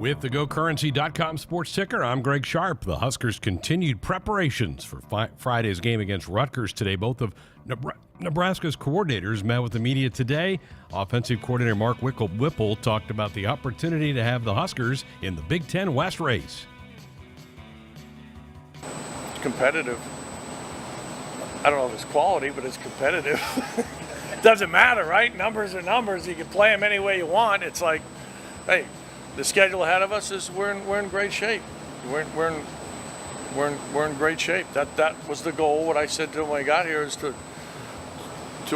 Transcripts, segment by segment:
With the GoCurrency.com sports ticker, I'm Greg Sharpe. The Huskers continued preparations for Friday's game against Rutgers today. Both of Nebraska's coordinators met with the media today. Offensive coordinator Mark Whipple talked about the opportunity to have the Huskers in the Big Ten West race. It's competitive. I don't know if it's quality, but it's competitive. Doesn't matter, right? Numbers are numbers. You can play them any way you want. It's like, hey, the schedule ahead of us is we're in great shape. We're in great shape. That was the goal. What I said to them when I got here is to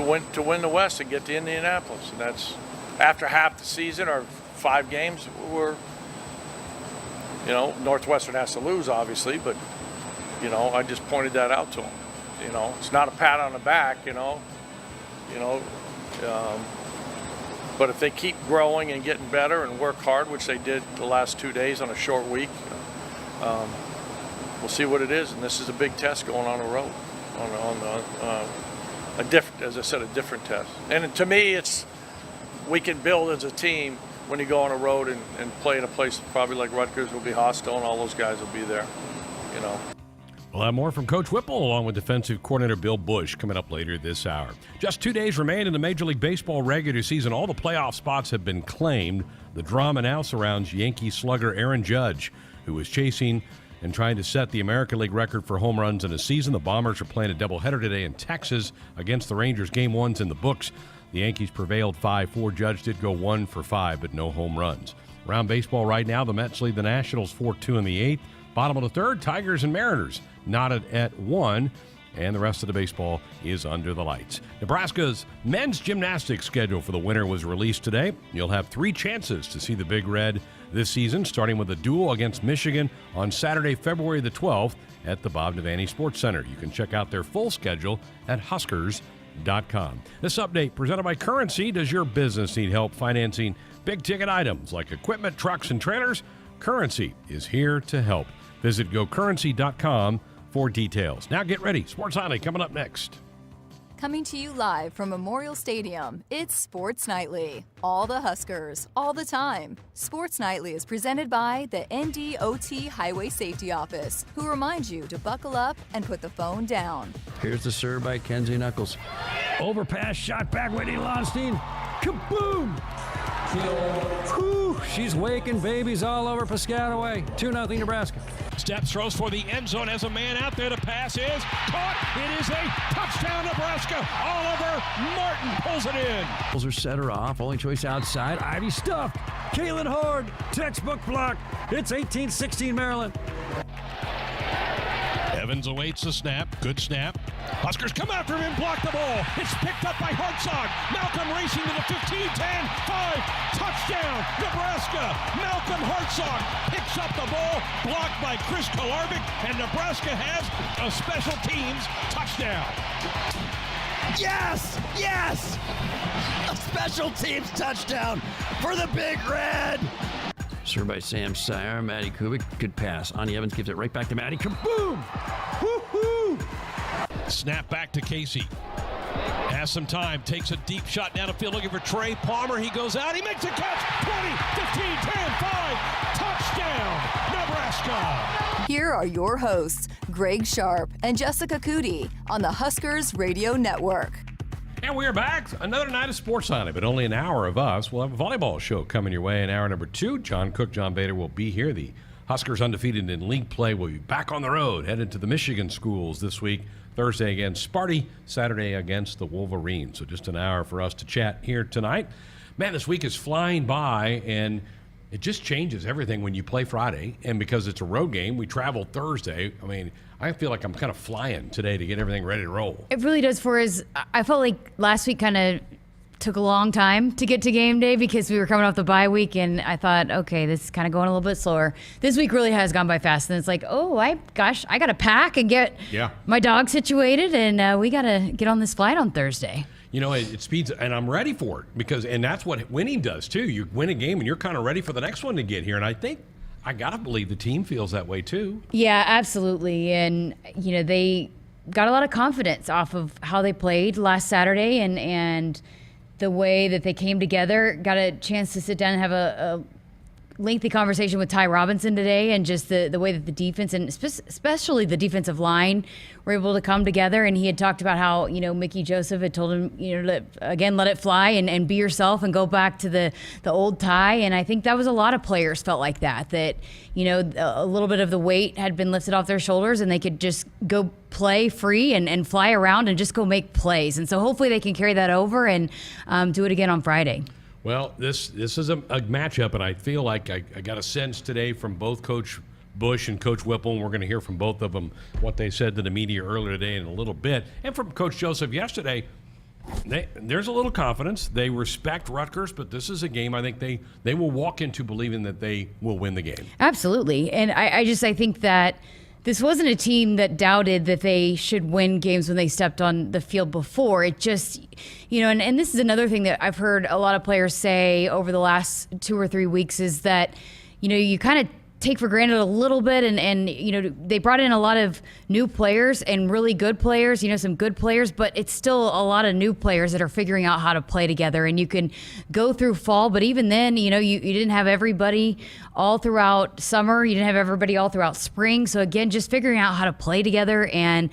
win the West and get to Indianapolis. And that's after half the season or 5 games. Northwestern has to lose obviously, but I just pointed that out to them. It's not a pat on the back. But if they keep growing and getting better and work hard, which they did the last 2 days on a short week, we'll see what it is. And this is a big test going on the road, as I said, a different test. And to me, we can build as a team when you go on a road and play in a place probably like Rutgers will be hostile, and all those guys will be there. We'll have more from Coach Whipple along with defensive coordinator Bill Bush coming up later this hour. Just 2 days remain in the Major League Baseball regular season. All the playoff spots have been claimed. The drama now surrounds Yankee slugger Aaron Judge, who is chasing and trying to set the American League record for home runs in a season. The Bombers are playing a doubleheader today in Texas against the Rangers. Game 1's in the books. The Yankees prevailed 5-4. Judge did go 1 for 5, but no home runs. Around baseball right now, the Mets lead the Nationals 4-2 in the 8th. Bottom of the 3rd, Tigers and Mariners knotted at 1, and the rest of the baseball is under the lights. Nebraska's men's gymnastics schedule for the winter was released today. You'll have 3 chances to see the Big Red this season, starting with a duel against Michigan on Saturday, February the 12th at the Bob Devaney Sports Center. You can check out their full schedule at Huskers.com. This update presented by Currency. Does your business need help financing big-ticket items like equipment, trucks, and trailers? Currency is here to help. Visit GoCurrency.com for details. Now get ready. Sports Nightly coming up next. Coming to you live from Memorial Stadium, it's Sports Nightly. All the Huskers, all the time. Sports Nightly is presented by the NDOT Highway Safety Office, who reminds you to buckle up and put the phone down. Here's the serve by Kenzie Knuckles. Overpass, shot back, Whitney Lonstein. Kaboom! Whew, she's waking babies all over Piscataway. 2-0 Nebraska. Steps, throws for the end zone, has a man out there. The pass is caught. It is a touchdown, Nebraska. Oliver Martin pulls it in. Bulls are set her off. Only choice outside. Ivy stuffed. Kaylin Horde. Textbook block. It's 18-16 Maryland. Evans awaits the snap. Good snap. Huskers come after him and block the ball. It's picked up by Hartzog. Malcolm racing to the 15, 10, 5. Touchdown, Nebraska. Malcolm Hartzog picks up the ball, blocked by Chris Kolarvik, and Nebraska has a special teams touchdown. Yes! Yes! A special teams touchdown for the Big Red. Served by Sam Sire. Maddie Kubik. Good pass. Ani Evans gives it right back to Maddie. Kaboom! Woo-hoo! Snap back to Casey. Has some time. Takes a deep shot down the field looking for Trey Palmer. He goes out. He makes a catch. 20, 15, 10, 5. Touchdown, Nebraska. Here are your hosts, Greg Sharpe and Jessica Coody on the Huskers Radio Network. And we are back. Another night of Sports Nightly, but only an hour of us. We'll have a volleyball show coming your way in hour number 2. John Cook, John Bader will be here. The Huskers, undefeated in league play, will be back on the road, headed to the Michigan schools this week. Thursday against Sparty, Saturday against the Wolverines. So just an hour for us to chat here tonight. Man, this week is flying by, and it just changes everything when you play Friday. And because it's a road game, we travel Thursday. I mean, I feel like I'm kind of flying today to get everything ready to roll. It really does for us. I felt like last week kind of took a long time to get to game day because we were coming off the bye week, and I thought, okay, this is kind of going a little bit slower. This week really has gone by fast, and it's like, oh, I got to pack and get my dog situated, and we got to get on this flight on Thursday. You know, it speeds, and I'm ready for it and that's what winning does too. You win a game, and you're kind of ready for the next one to get here, and I think I got to believe the team feels that way too. Yeah, absolutely, and they got a lot of confidence off of how they played last Saturday, and the way that they came together. Got a chance to sit down and have a lengthy conversation with Ty Robinson today, and just the way that the defense and especially the defensive line were able to come together. And he had talked about how, Mickey Joseph had told him, let it fly and be yourself and go back to the old Ty. And I think that was a lot of players felt like that, a little bit of the weight had been lifted off their shoulders and they could just go play free and fly around and just go make plays. And so hopefully they can carry that over and do it again on Friday. Well, this is a matchup, and I feel like I got a sense today from both Coach Bush and Coach Whipple, and we're going to hear from both of them what they said to the media earlier today in a little bit, and from Coach Joseph yesterday. There's a little confidence. They respect Rutgers, but this is a game I think they will walk into believing that they will win the game. Absolutely, and I think that this wasn't a team that doubted that they should win games when they stepped on the field before. It just, and this is another thing that I've heard a lot of players say over the last 2 or 3 weeks is that, you kind of take for granted a little bit, and they brought in a lot of new players and really good players, some good players, but it's still a lot of new players that are figuring out how to play together. And you can go through fall, but even then, you didn't have everybody all throughout summer, you didn't have everybody all throughout spring. So again, just figuring out how to play together and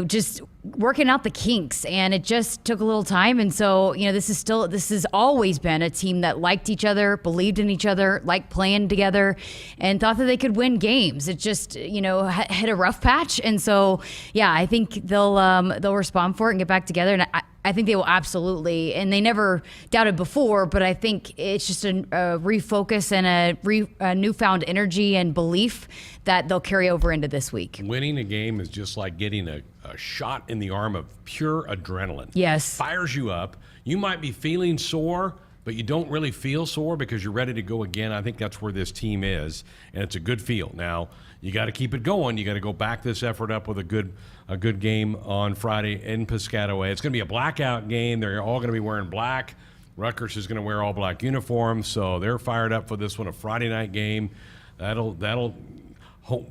just working out the kinks, and it just took a little time. And so, this has always been a team that liked each other, believed in each other, liked playing together, and thought that they could win games. It just, hit a rough patch. And so, yeah, I think they'll respond for it and get back together. And I think they will absolutely, and they never doubted before, but I think it's just a refocus and a newfound energy and belief that they'll carry over into this week. Winning a game is just like getting a shot in the arm of pure adrenaline. Yes. Fires you up. You might be feeling sore, but you don't really feel sore because you're ready to go again. I think that's where this team is, and it's a good feel. Now, you got to keep it going. You got to go back this effort up with a good game on Friday in Piscataway. It's going to be a blackout game. They're all going to be wearing black. Rutgers is going to wear all black uniforms, so they're fired up for this one, a Friday night game.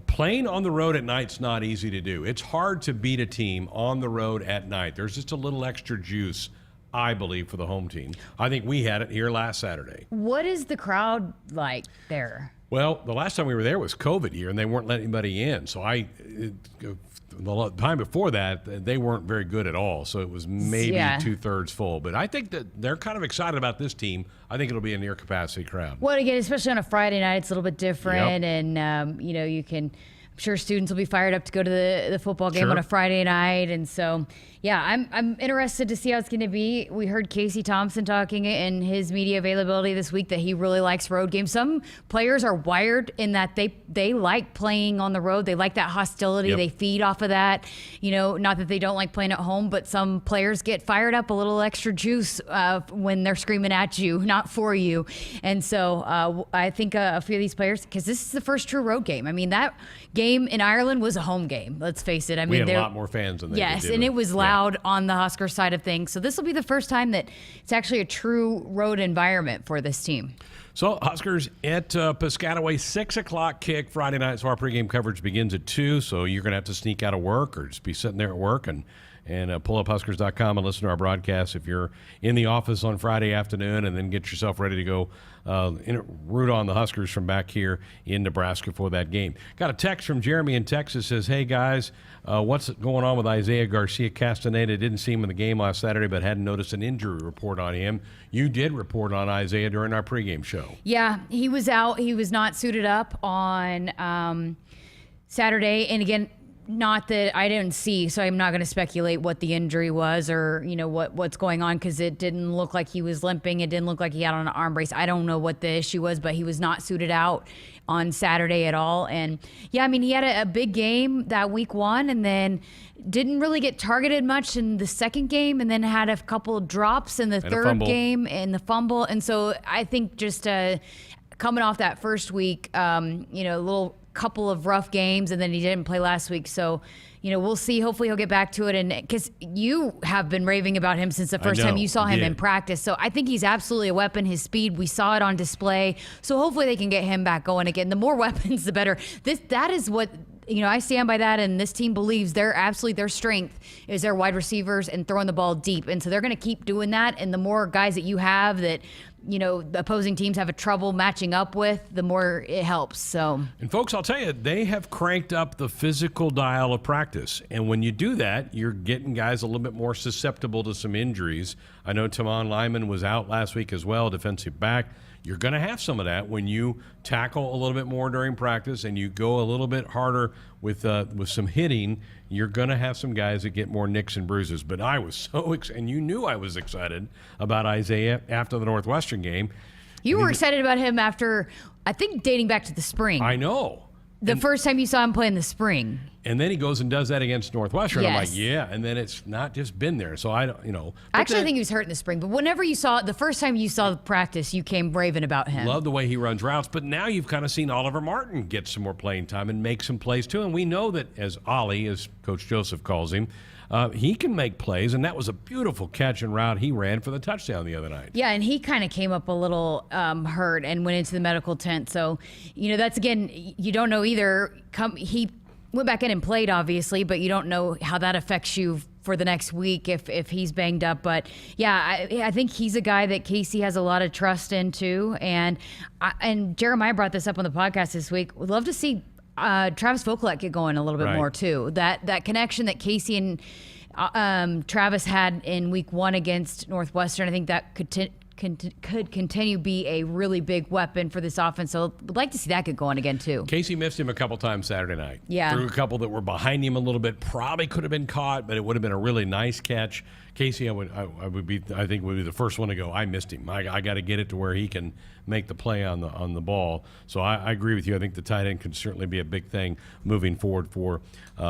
Playing on the road at night's not easy to do. It's hard to beat a team on the road at night. There's just a little extra juice, I believe, for the home team. I think we had it here last Saturday. What is the crowd like there? Well, the last time we were there was COVID year, and they weren't letting anybody in. So the time before that, they weren't very good at all. So it was maybe 2/3 full. But I think that they're kind of excited about this team. I think it'll be a near capacity crowd. Well, again, especially on a Friday night, it's a little bit different. Yep. And, you can, I'm sure students will be fired up to go to the football game on a Friday night. And so, yeah, I'm interested to see how it's going to be. We heard Casey Thompson talking in his media availability this week that he really likes road games. Some players are wired in that they like playing on the road. They like that hostility. Yep. They feed off of that. Not that they don't like playing at home, but some players get fired up, a little extra juice when they're screaming at you, not for you. And so I think a few of these players, because this is the first true road game. I mean, that game in Ireland was a home game. Let's face it. I mean, we had a lot more fans than they did. Yes, and it was loud on the Husker side of things. So this will be the first time that it's actually a true road environment for this team. So Huskers at Piscataway, 6 o'clock kick Friday night. So our pregame coverage begins at 2. So you're going to have to sneak out of work or just be sitting there at work and pull up Huskers.com and listen to our broadcast if you're in the office on Friday afternoon, and then get yourself ready to go root on the Huskers from back here in Nebraska for that game. Got a text from Jeremy in Texas. Says, hey guys, what's going on with Isaiah Garcia Castaneda? Didn't see him in the game last Saturday, but hadn't noticed an injury report on him. You did report on Isaiah during our pregame show. Yeah, he was out. He was not suited up on Saturday. And again, not that I didn't see, so I'm not going to speculate what the injury was or, what's going on, because it didn't look like he was limping. It didn't look like he had on an arm brace. I don't know what the issue was, but he was not suited out on Saturday at all. And, yeah, I mean, he had a big game that week 1 and then didn't really get targeted much in the second game, and then had a couple of drops in the third game and the fumble. And so I think just coming off that first week, a little couple of rough games, and then he didn't play last week. So, we'll see. Hopefully he'll get back to it. And because you have been raving about him since the first time you saw him in practice. So I think he's absolutely a weapon. His speed, we saw it on display. So hopefully they can get him back going again. The more weapons, the better. That is what, I stand by that. And this team believes their strength is their wide receivers and throwing the ball deep. And so they're going to keep doing that. And the more guys that you have that the opposing teams have a trouble matching up with, the more it helps. So, and folks, I'll tell you, they have cranked up the physical dial of practice. And when you do that, you're getting guys a little bit more susceptible to some injuries. I know Tamon Lyman was out last week as well, defensive back. You're going to have some of that when you tackle a little bit more during practice and you go a little bit harder with some hitting. You're going to have some guys that get more nicks and bruises. But I was so and you knew I was excited about Isaiah after the Northwestern game. You were excited about him after, I think, dating back to the spring. I know. The first time you saw him play in the spring. And then he goes and does that against Northwestern. Yes. I'm like, yeah. And then it's not just been there. So I don't, Actually, I think he was hurt in the spring. But whenever you saw it, the first time you saw the practice, you came raving about him. Love the way he runs routes. But now you've kind of seen Oliver Martin get some more playing time and make some plays too. And we know that as Ollie, as Coach Joseph calls him, he can make plays. And that was a beautiful catch and route he ran for the touchdown the other night. Yeah, and he kind of came up a little hurt and went into the medical tent. So, that's, again, you don't know either. He went back in and played, obviously, but you don't know how that affects you for the next week if he's banged up. But yeah, I think he's a guy that Casey has a lot of trust in too. And Jeremiah brought this up on the podcast this week. Would love to see Travis Vokolek get going a little bit more too. That connection that Casey and Travis had in week 1 against Northwestern, I think that could continue be a really big weapon for this offense. So would like to see that get going again too. Think missed him a couple times Saturday night. Yeah. Threw a couple that were behind him a little bit. Probably could have been caught, but it would have been a really nice catch. Casey, I think would be the first one to go, I missed him. I got to get it to where he can make the play on the ball. So I agree with you. I think the tight end can certainly be a big thing moving forward for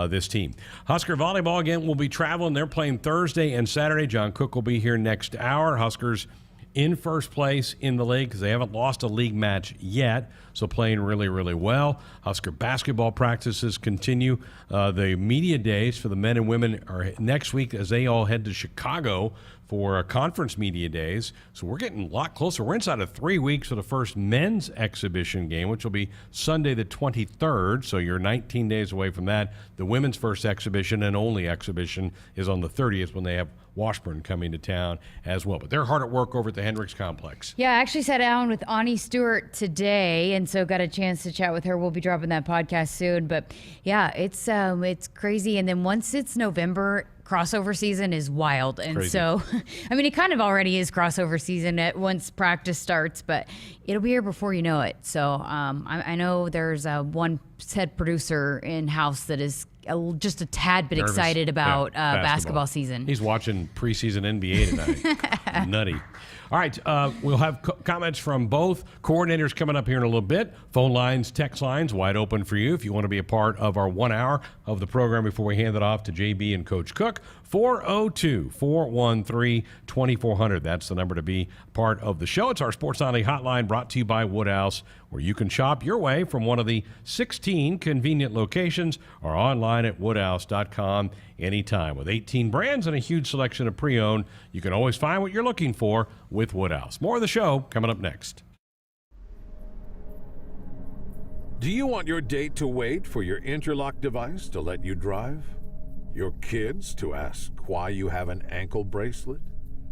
this team. Husker Volleyball, again, will be traveling. They're playing Thursday and Saturday. John Cook will be here next hour. Huskers in first place in the league because they haven't lost a league match yet, so playing really, really well. Husker basketball practices continue. The media days for the men and women are next week as they all head to Chicago for conference media days. So we're getting a lot closer. We're inside of 3 weeks for the first men's exhibition game, which will be Sunday the 23rd. So you're 19 days away from that. The women's first exhibition and only exhibition is on the 30th when they have Washburn coming to town as well. But they're hard at work over at the Hendricks Complex. Yeah, I actually sat down with Ani Stewart today, and so got a chance to chat with her. We'll be dropping that podcast soon. But yeah, it's crazy. And then once it's November, crossover season is wild. And Crazy. So, I mean, it kind of already is crossover season once practice starts, but it'll be here before you know it. So I know there's one head producer in-house that is just a tad bit Nervous. excited about Yeah, basketball season. He's watching preseason NBA tonight. Nutty. All right, we'll have comments from both coordinators coming up here in a little bit. Phone lines, text lines, wide open for you if you want to be a part of our 1 hour of the program before we hand it off to JB and Coach Cook. 402-413-2400. That's the number to be part of the show. It's our Sports Nightly hotline brought to you by Woodhouse, where you can shop your way from one of the 16 convenient locations or online at woodhouse.com anytime. With 18 brands and a huge selection of pre-owned, you can always find what you're looking for with Woodhouse. More of the show coming up next. Do you want your date to wait for your interlock device to let you drive? Your kids to ask why you have an ankle bracelet?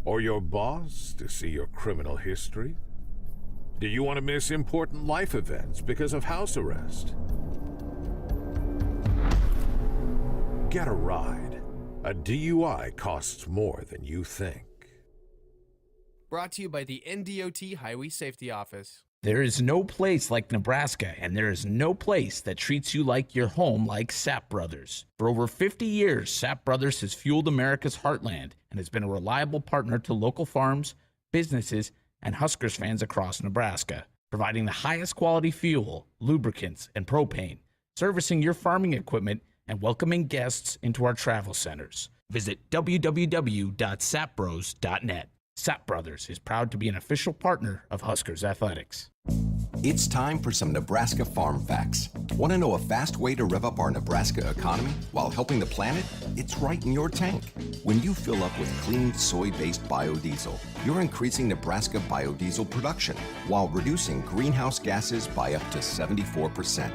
Or your boss to see your criminal history? Do you want to miss important life events because of house arrest? Get a ride. A DUI costs more than you think. Brought to you by the NDOT Highway Safety Office. There is no place like Nebraska, and there is no place that treats you like your home like Sapp Brothers. For over 50 years, Sapp Brothers has fueled America's heartland and has been a reliable partner to local farms, businesses, and Huskers fans across Nebraska, providing the highest quality fuel, lubricants, and propane, servicing your farming equipment, and welcoming guests into our travel centers. Visit www.sappbros.net. Sapp Brothers is proud to be an official partner of Huskers Athletics. It's time for some Nebraska farm facts. Want to know a fast way to rev up our Nebraska economy while helping the planet? It's right in your tank. When you fill up with clean soy-based biodiesel, you're increasing Nebraska biodiesel production while reducing greenhouse gases by up to 74%.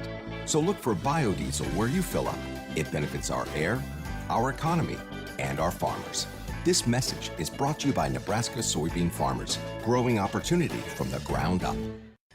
So look for biodiesel where you fill up. It benefits our air, our economy, and our farmers. This message is brought to you by Nebraska soybean farmers, growing opportunity from the ground up.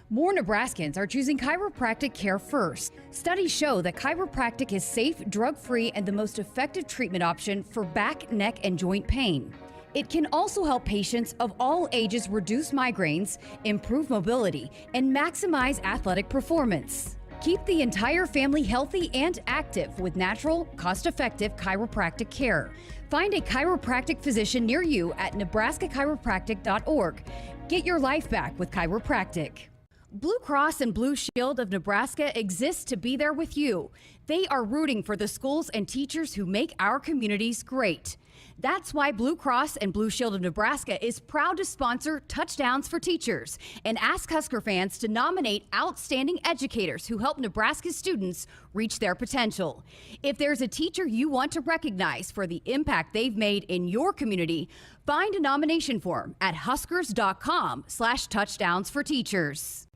More Nebraskans are choosing chiropractic care first. Studies show that chiropractic is safe, drug-free, and the most effective treatment option for back, neck, and joint pain. It can also help patients of all ages reduce migraines, improve mobility, and maximize athletic performance. Keep the entire family healthy and active with natural, cost-effective chiropractic care. Find a chiropractic physician near you at nebraska-chiropractic.org. Get your life back with chiropractic. Blue Cross and Blue Shield of Nebraska exists to be there with you. They are rooting for the schools and teachers who make our communities great. That's why Blue Cross and Blue Shield of Nebraska is proud to sponsor Touchdowns for Teachers and ask Husker fans to nominate outstanding educators who help Nebraska students reach their potential. If there's a teacher you want to recognize for the impact they've made in your community, find a nomination form at huskers.com/touchdownsforteachers.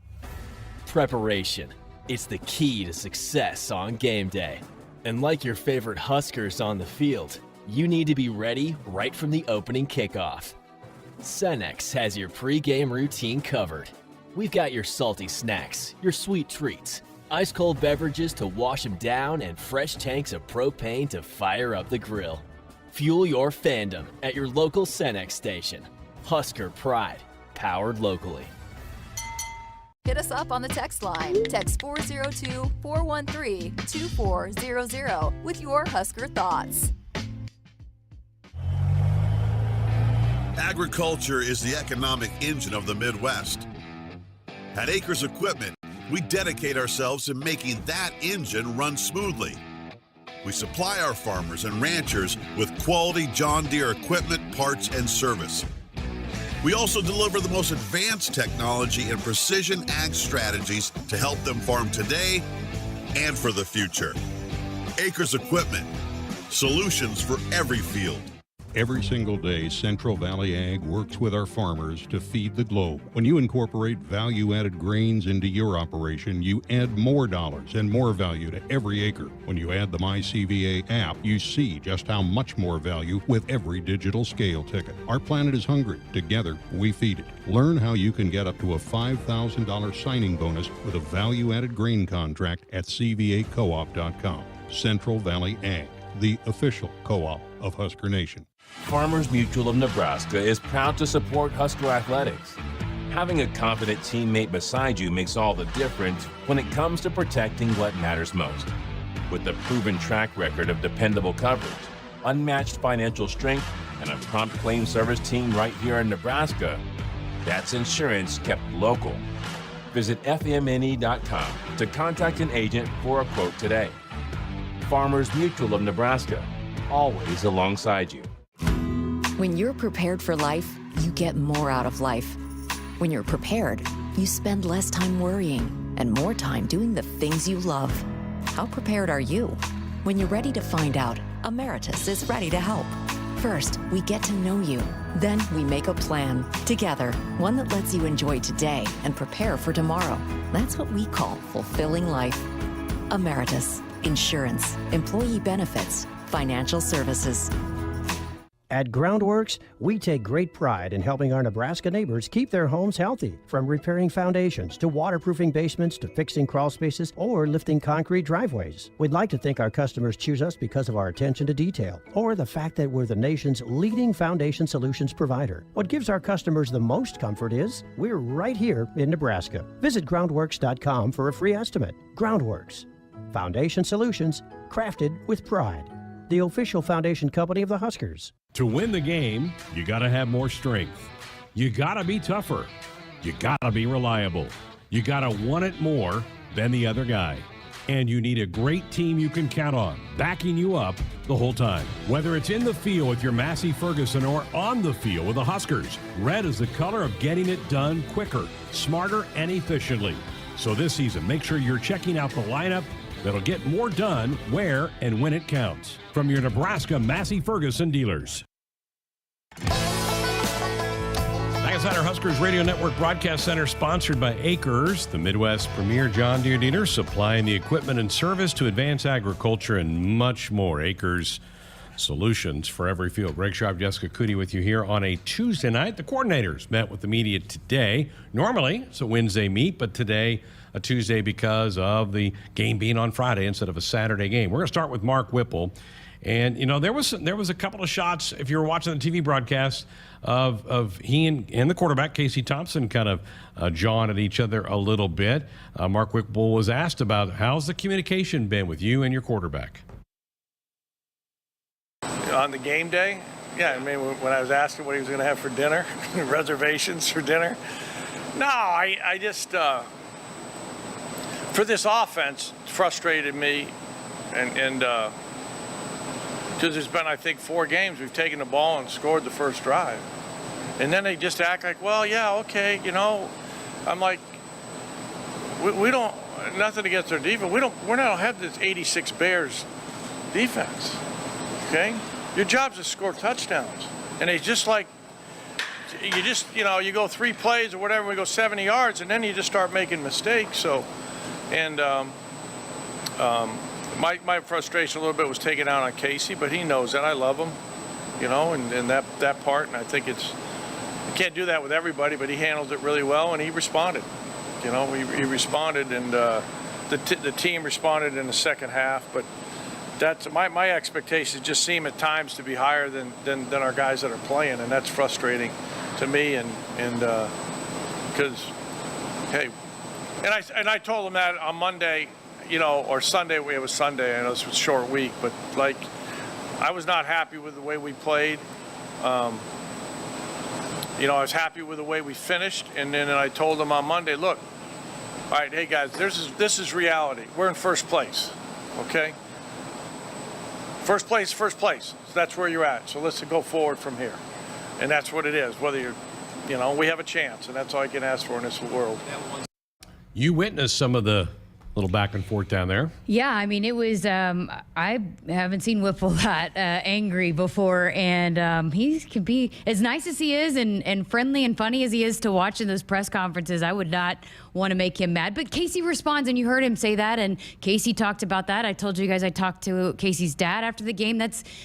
Preparation. It's the key to success on game day. And like your favorite Huskers on the field, you need to be ready right from the opening kickoff. Cenex has your pre-game routine covered. We've got your salty snacks, your sweet treats, ice-cold beverages to wash them down, and fresh tanks of propane to fire up the grill. Fuel your fandom at your local Cenex station. Husker Pride, powered locally. Hit us up on the text line. Text 402-413-2400 with your Husker thoughts. Agriculture is the economic engine of the Midwest. At Acres Equipment, we dedicate ourselves to making that engine run smoothly. We supply our farmers and ranchers with quality John Deere equipment, parts, and service. We also deliver the most advanced technology and precision ag strategies to help them farm today and for the future. Acres Equipment, solutions for every field. Every single day, Central Valley Ag works with our farmers to feed the globe. When you incorporate value-added grains into your operation, you add more dollars and more value to every acre. When you add the MyCVA app, you see just how much more value with every digital scale ticket. Our planet is hungry. Together, we feed it. Learn how you can get up to a $5,000 signing bonus with a value-added grain contract at cvacoop.com. Central Valley Ag, the official co-op of Husker Nation. Farmers Mutual of Nebraska is proud to support Husker athletics. Having a confident teammate beside you makes all the difference when it comes to protecting what matters most. With a proven track record of dependable coverage, unmatched financial strength, and a prompt claim service team right here in Nebraska, that's insurance kept local. Visit fmne.com to contact an agent for a quote today. Farmers Mutual of Nebraska, always alongside you. When you're prepared for life, you get more out of life. When you're prepared, you spend less time worrying and more time doing the things you love. How prepared are you? When you're ready to find out, Emeritus is ready to help. First, we get to know you. Then we make a plan together, one that lets you enjoy today and prepare for tomorrow. That's what we call fulfilling life. Emeritus, insurance, employee benefits, financial services. At Groundworks, we take great pride in helping our Nebraska neighbors keep their homes healthy, from repairing foundations to waterproofing basements to fixing crawl spaces or lifting concrete driveways. We'd like to think our customers choose us because of our attention to detail or the fact that we're the nation's leading foundation solutions provider. What gives our customers the most comfort is we're right here in Nebraska. Visit groundworks.com for a free estimate. Groundworks, foundation solutions crafted with pride. The official foundation company of the Huskers. To win the game, you got to have more strength. You got to be tougher. You got to be reliable. You got to want it more than the other guy. And you need a great team you can count on, backing you up the whole time. Whether it's in the field with your Massey Ferguson or on the field with the Huskers, red is the color of getting it done quicker, smarter, and efficiently. So this season, make sure you're checking out the lineup that'll get more done where and when it counts. From your Nebraska Massey Ferguson dealers. Back inside our Huskers Radio Network Broadcast Center, sponsored by Acres, the Midwest premier John Deere dealer, supplying the equipment and service to advance agriculture and much more. Acres, solutions for every field. Greg Sharpe, Jessica Coody with you here on a Tuesday night. The coordinators met with the media today. Normally, it's a Wednesday meet, but today a Tuesday because of the game being on Friday instead of a Saturday game. We're going to start with Mark Whipple. And, you know, there was a couple of shots, if you were watching the TV broadcast, of he and the quarterback, Casey Thompson, kind of jawing at each other a little bit. Mark Whipple was asked about how's the communication been with you and your quarterback? On the game day? Yeah, I mean, when I was asking what he was going to have for dinner, reservations for dinner. No, I just, for this offense, it frustrated me. And because there's been, I think, 4 games we've taken the ball and scored the first drive. And then they just act like, well, yeah, okay, you know. I'm like, we don't, nothing against their defense. We don't have this 86 Bears defense, okay? Your job's to score touchdowns. And it's just like, you go 3 plays or whatever, we go 70 yards, and then you just start making mistakes. So, and my frustration a little bit was taken out on Casey, but he knows that. I love him, you know, and that part. And I think you can't do that with everybody, but he handled it really well, and he responded. You know, he responded, and the team responded in the second half. But that's my expectations just seem at times to be higher than our guys that are playing, and that's frustrating to me. And because, hey, and I told him that on Monday, you know, or Sunday. It was Sunday. I know this was a short week, but like, I was not happy with the way we played. You know, I was happy with the way we finished, and then I told them on Monday, look, all right, hey guys, this is reality. We're in first place, okay? First place. So that's where you're at. So let's go forward from here, and that's what it is. Whether you know, we have a chance, and that's all I can ask for in this world. You witnessed some of the little back and forth down there. Yeah, I mean, it was, I haven't seen Whipple that angry before, and he can be, as nice as he is and friendly and funny as he is to watch in those press conferences, I would not want to make him mad. But Casey responds, and you heard him say that, and Casey talked about that. I told you guys I talked to Casey's dad after the game.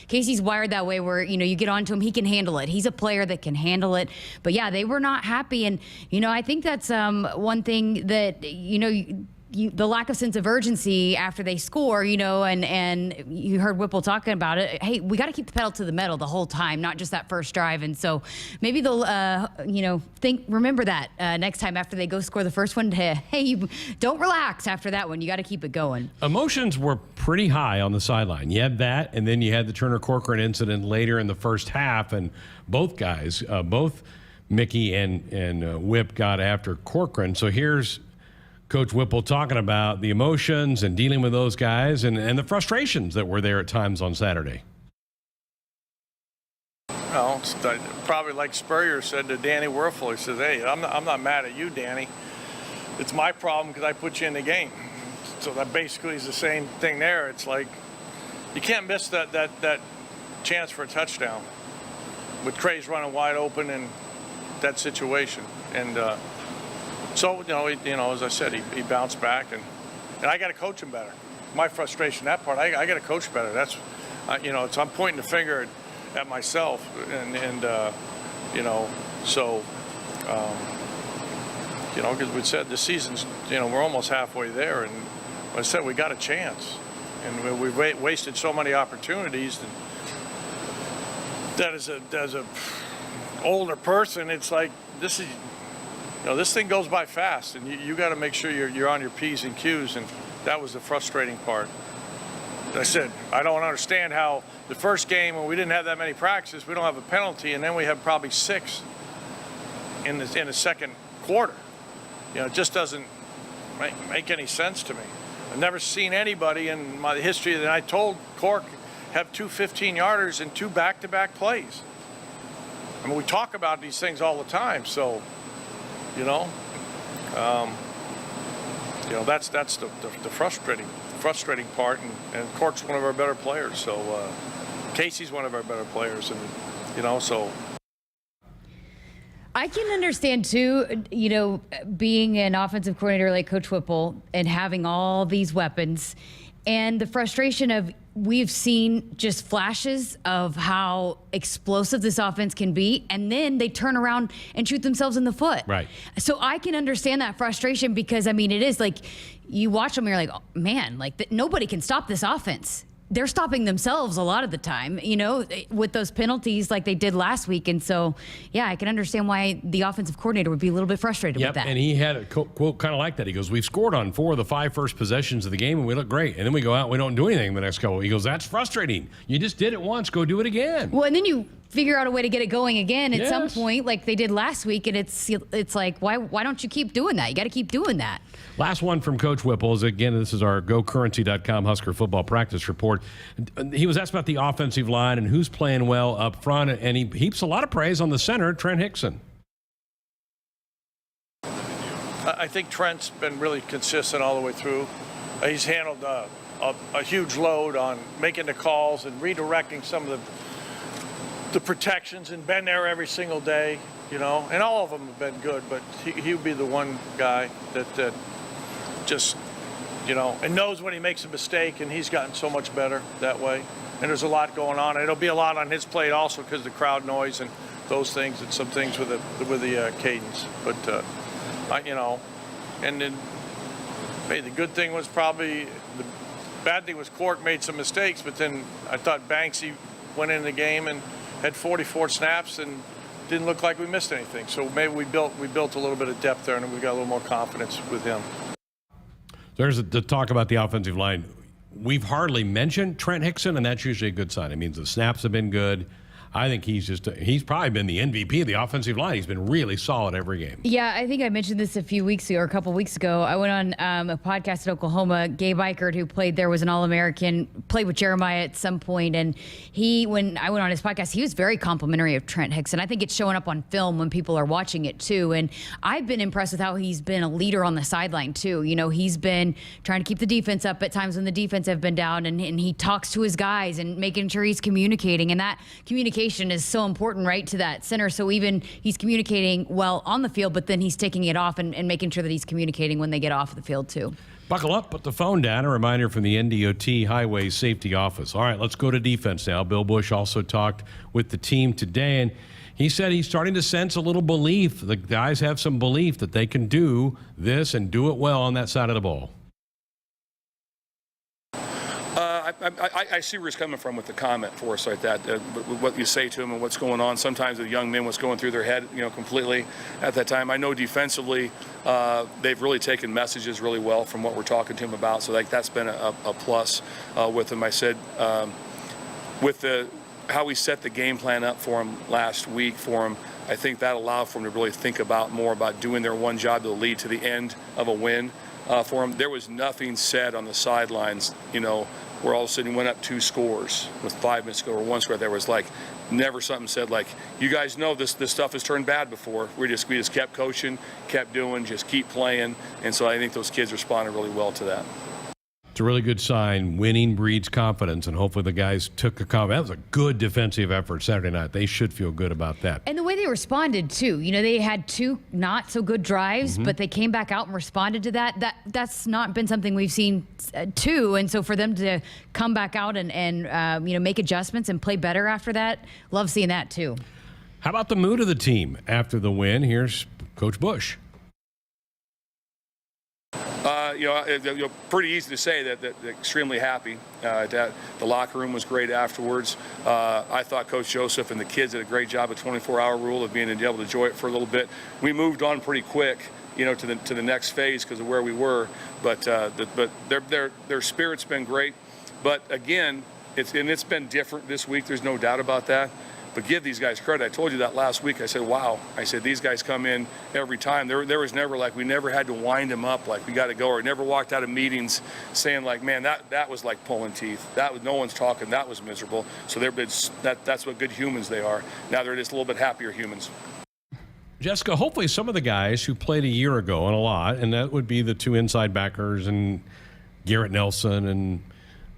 Casey's wired that way where, you know, you get onto him, he can handle it. He's a player that can handle it. But yeah, they were not happy, and, you know, I think that's one thing that, you know, the lack of sense of urgency after they score, you know, and you heard Whipple talking about it. Hey, we got to keep the pedal to the metal the whole time, not just that first drive. And so maybe they'll, you know, remember that next time after they go score the first one. Hey, you don't relax after that one. You got to keep it going. Emotions were pretty high on the sideline. You had that, and then you had the Turner Corcoran incident later in the first half, and both guys, both Mickey and Whip got after Corcoran. So here's Coach Whipple talking about the emotions and dealing with those guys and the frustrations that were there at times on Saturday. Well, it's probably like Spurrier said to Danny Werfel. He says, hey, I'm not mad at you, Danny. It's my problem because I put you in the game. So that basically is the same thing there. It's like you can't miss that chance for a touchdown with Trey's running wide open in that situation. And so, you know, as I said, he bounced back, and I got to coach him better. My frustration, that part, I got to coach better. That's, you know, I'm pointing the finger at myself, and you know, so, you know, because we said the season's, you know, we're almost halfway there, and I said we got a chance, and we wasted so many opportunities. That as a older person, it's like this is. You know, this thing goes by fast, and you got to make sure you're on your P's and Q's, and that was the frustrating part. I said, I don't understand how the first game, when we didn't have that many practices, we don't have a penalty, and then we have probably 6 in the second quarter. You know, it just doesn't make any sense to me. I've never seen anybody in my history that I told Cork have 2 15-yarders in 2 back-to-back plays. I mean, we talk about these things all the time, so. You know, that's the frustrating part, and Cork's one of our better players. So Casey's one of our better players, and you know, so. I can understand too, you know, being an offensive coordinator like Coach Whipple and having all these weapons. And the frustration of we've seen just flashes of how explosive this offense can be, and then they turn around and shoot themselves in the foot. Right. So I can understand that frustration because, I mean, it is like you watch them and you're like, oh, man, like nobody can stop this offense. They're stopping themselves a lot of the time, you know, with those penalties like they did last week. And so, yeah, I can understand why the offensive coordinator would be a little bit frustrated with that. And he had a quote kind of like that. He goes, we've scored on 4 of the 5 first possessions of the game, and we look great. And then we go out and we don't do anything the next couple. He goes, that's frustrating. You just did it once. Go do it again. Well, and then you figure out a way to get it going again at some Yes. point like they did last week. And it's like, why don't you keep doing that? You got to keep doing that. Last one from Coach Whipple is, again, this is our GoCurrency.com Husker football practice report. He was asked about the offensive line and who's playing well up front, and he heaps a lot of praise on the center, Trent Hickson. I think Trent's been really consistent all the way through. He's handled a huge load on making the calls and redirecting some of the protections and been there every single day, you know. And all of them have been good, but he would be the one guy that just, you know, and knows when he makes a mistake, and he's gotten so much better that way. And there's a lot going on. And it'll be a lot on his plate also because of the crowd noise and those things and some things with the cadence. But, you know, and then, hey, the good thing was probably, the bad thing was Cork made some mistakes, but then I thought Banksy went in the game and had 44 snaps and didn't look like we missed anything. So maybe we built a little bit of depth there, and we got a little more confidence with him. There's the talk about the offensive line. We've hardly mentioned Trent Hickson, and that's usually a good sign. It means the snaps have been good. I think he's probably been the MVP of the offensive line. He's been really solid every game. Yeah, I think I mentioned this a few weeks ago or a couple weeks ago. I went on a podcast at Oklahoma. Gabe Eichert, who played there, was an All-American, played with Jeremiah at some point. And when I went on his podcast, he was very complimentary of Trent Hickson. I think it's showing up on film when people are watching it, too. And I've been impressed with how he's been a leader on the sideline, too. You know, he's been trying to keep the defense up at times when the defense have been down. And he talks to his guys and making sure he's communicating. And that communication is so important, right, to that center. So even he's communicating well on the field, but then he's taking it off and making sure that he's communicating when they get off the field too. Buckle up, put the phone down. A reminder from the NDOT Highway Safety Office. All right, let's go to defense now. Bill Busch also talked with the team today, and he said he's starting to sense a little belief. The guys have some belief that they can do this and do it well on that side of the ball. I see where he's coming from with the comment for us like that, what you say to him and what's going on. Sometimes the young men, what's going through their head, you know, completely at that time. I know defensively, they've really taken messages really well from what we're talking to him about. So that's been a plus with him. I said with how we set the game plan up for him last week for him, I think that allowed for him to really think more about doing their one job to lead to the end of a win for him. There was nothing said on the sidelines, you know, where all of a sudden he went up 2 scores with 5 minutes to go or 1 score. There was like never something said like, you guys know this stuff has turned bad before. We just kept coaching, kept doing, just keep playing. And so I think those kids responded really well to that. It's a really good sign. Winning breeds confidence, and hopefully the guys took a confidence. That was a good defensive effort Saturday night. They should feel good about that. And the way they responded, too. You know, they had 2 not-so-good drives, but they came back out and responded to that. That's not been something we've seen, too. And so for them to come back out and you know, make adjustments and play better after that, love seeing that, too. How about the mood of the team after the win? Here's Coach Busch. You know, pretty easy to say that extremely happy. That the locker room was great afterwards. I thought Coach Joseph and the kids did a great job of 24-hour rule of being able to enjoy it for a little bit. We moved on pretty quick, you know, to the next phase because of where we were. But their spirit's been great. But again, it's been different this week. There's no doubt about that. But give these guys credit. I told you that last week. I said, wow. I said, these guys come in every time. There was never like, we never had to wind them up like we got to go, or never walked out of meetings saying like, man, that was like pulling teeth. That was, no one's talking. That was miserable. So that's what good humans they are. Now they're just a little bit happier humans. Jessica, hopefully some of the guys who played a year ago and a lot, and that would be the 2 inside backers and Garrett Nelson and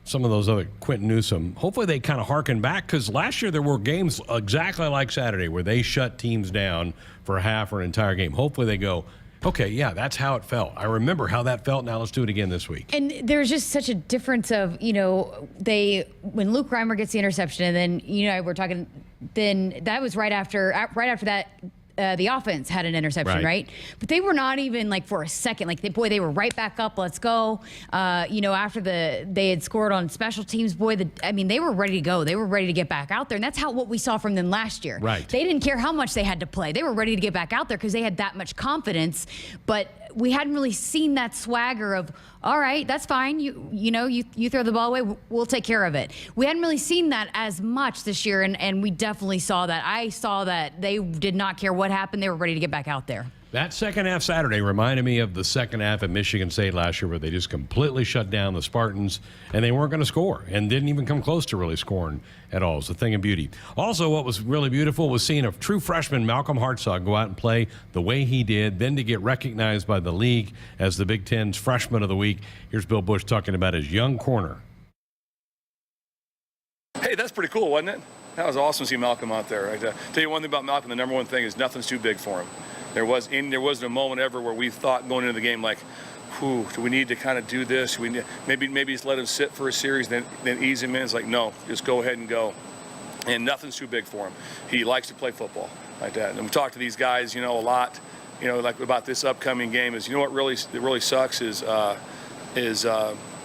some of those other, Quentin Newsom, hopefully they kind of harken back, because last year there were games exactly like Saturday where they shut teams down for half or an entire game. Hopefully they go, Okay, yeah, that's how it felt. I remember how that felt. Now let's do it again this week. And there's just such a difference of, when Luke Reimer gets the interception, and then, we're talking, then that was right after that. The offense had an interception, right? But they were not even for a second. They were right back up. Let's go. After they had scored on special teams, they were ready to go. They were ready to get back out there, and that's what we saw from them last year. Right. They didn't care how much they had to play. They were ready to get back out there because they had that much confidence. But we hadn't really seen that swagger of, all right, that's fine. You throw the ball away, we'll take care of it. We hadn't really seen that as much this year, and we definitely saw that. I saw that they did not care what happened. They were ready to get back out there. That second half Saturday reminded me of the second half at Michigan State last year, where they just completely shut down the Spartans, and they weren't going to score and didn't even come close to really scoring at all. It's a thing of beauty. Also, what was really beautiful was seeing a true freshman, Malcolm Hartzog, go out and play the way he did, then to get recognized by the league as the Big Ten's Freshman of the Week. Here's Bill Busch talking about his young corner. Hey, that's pretty cool, wasn't it? That was awesome to see Malcolm out there. I tell you one thing about Malcolm, the number one thing is nothing's too big for him. There wasn't a moment ever where we thought going into the game do we need to kind of do this? Maybe just let him sit for a series, then ease him in. It's no, just go ahead and go. And nothing's too big for him. He likes to play football like that. And we talk to these guys, a lot, about this upcoming game. Is what really sucks is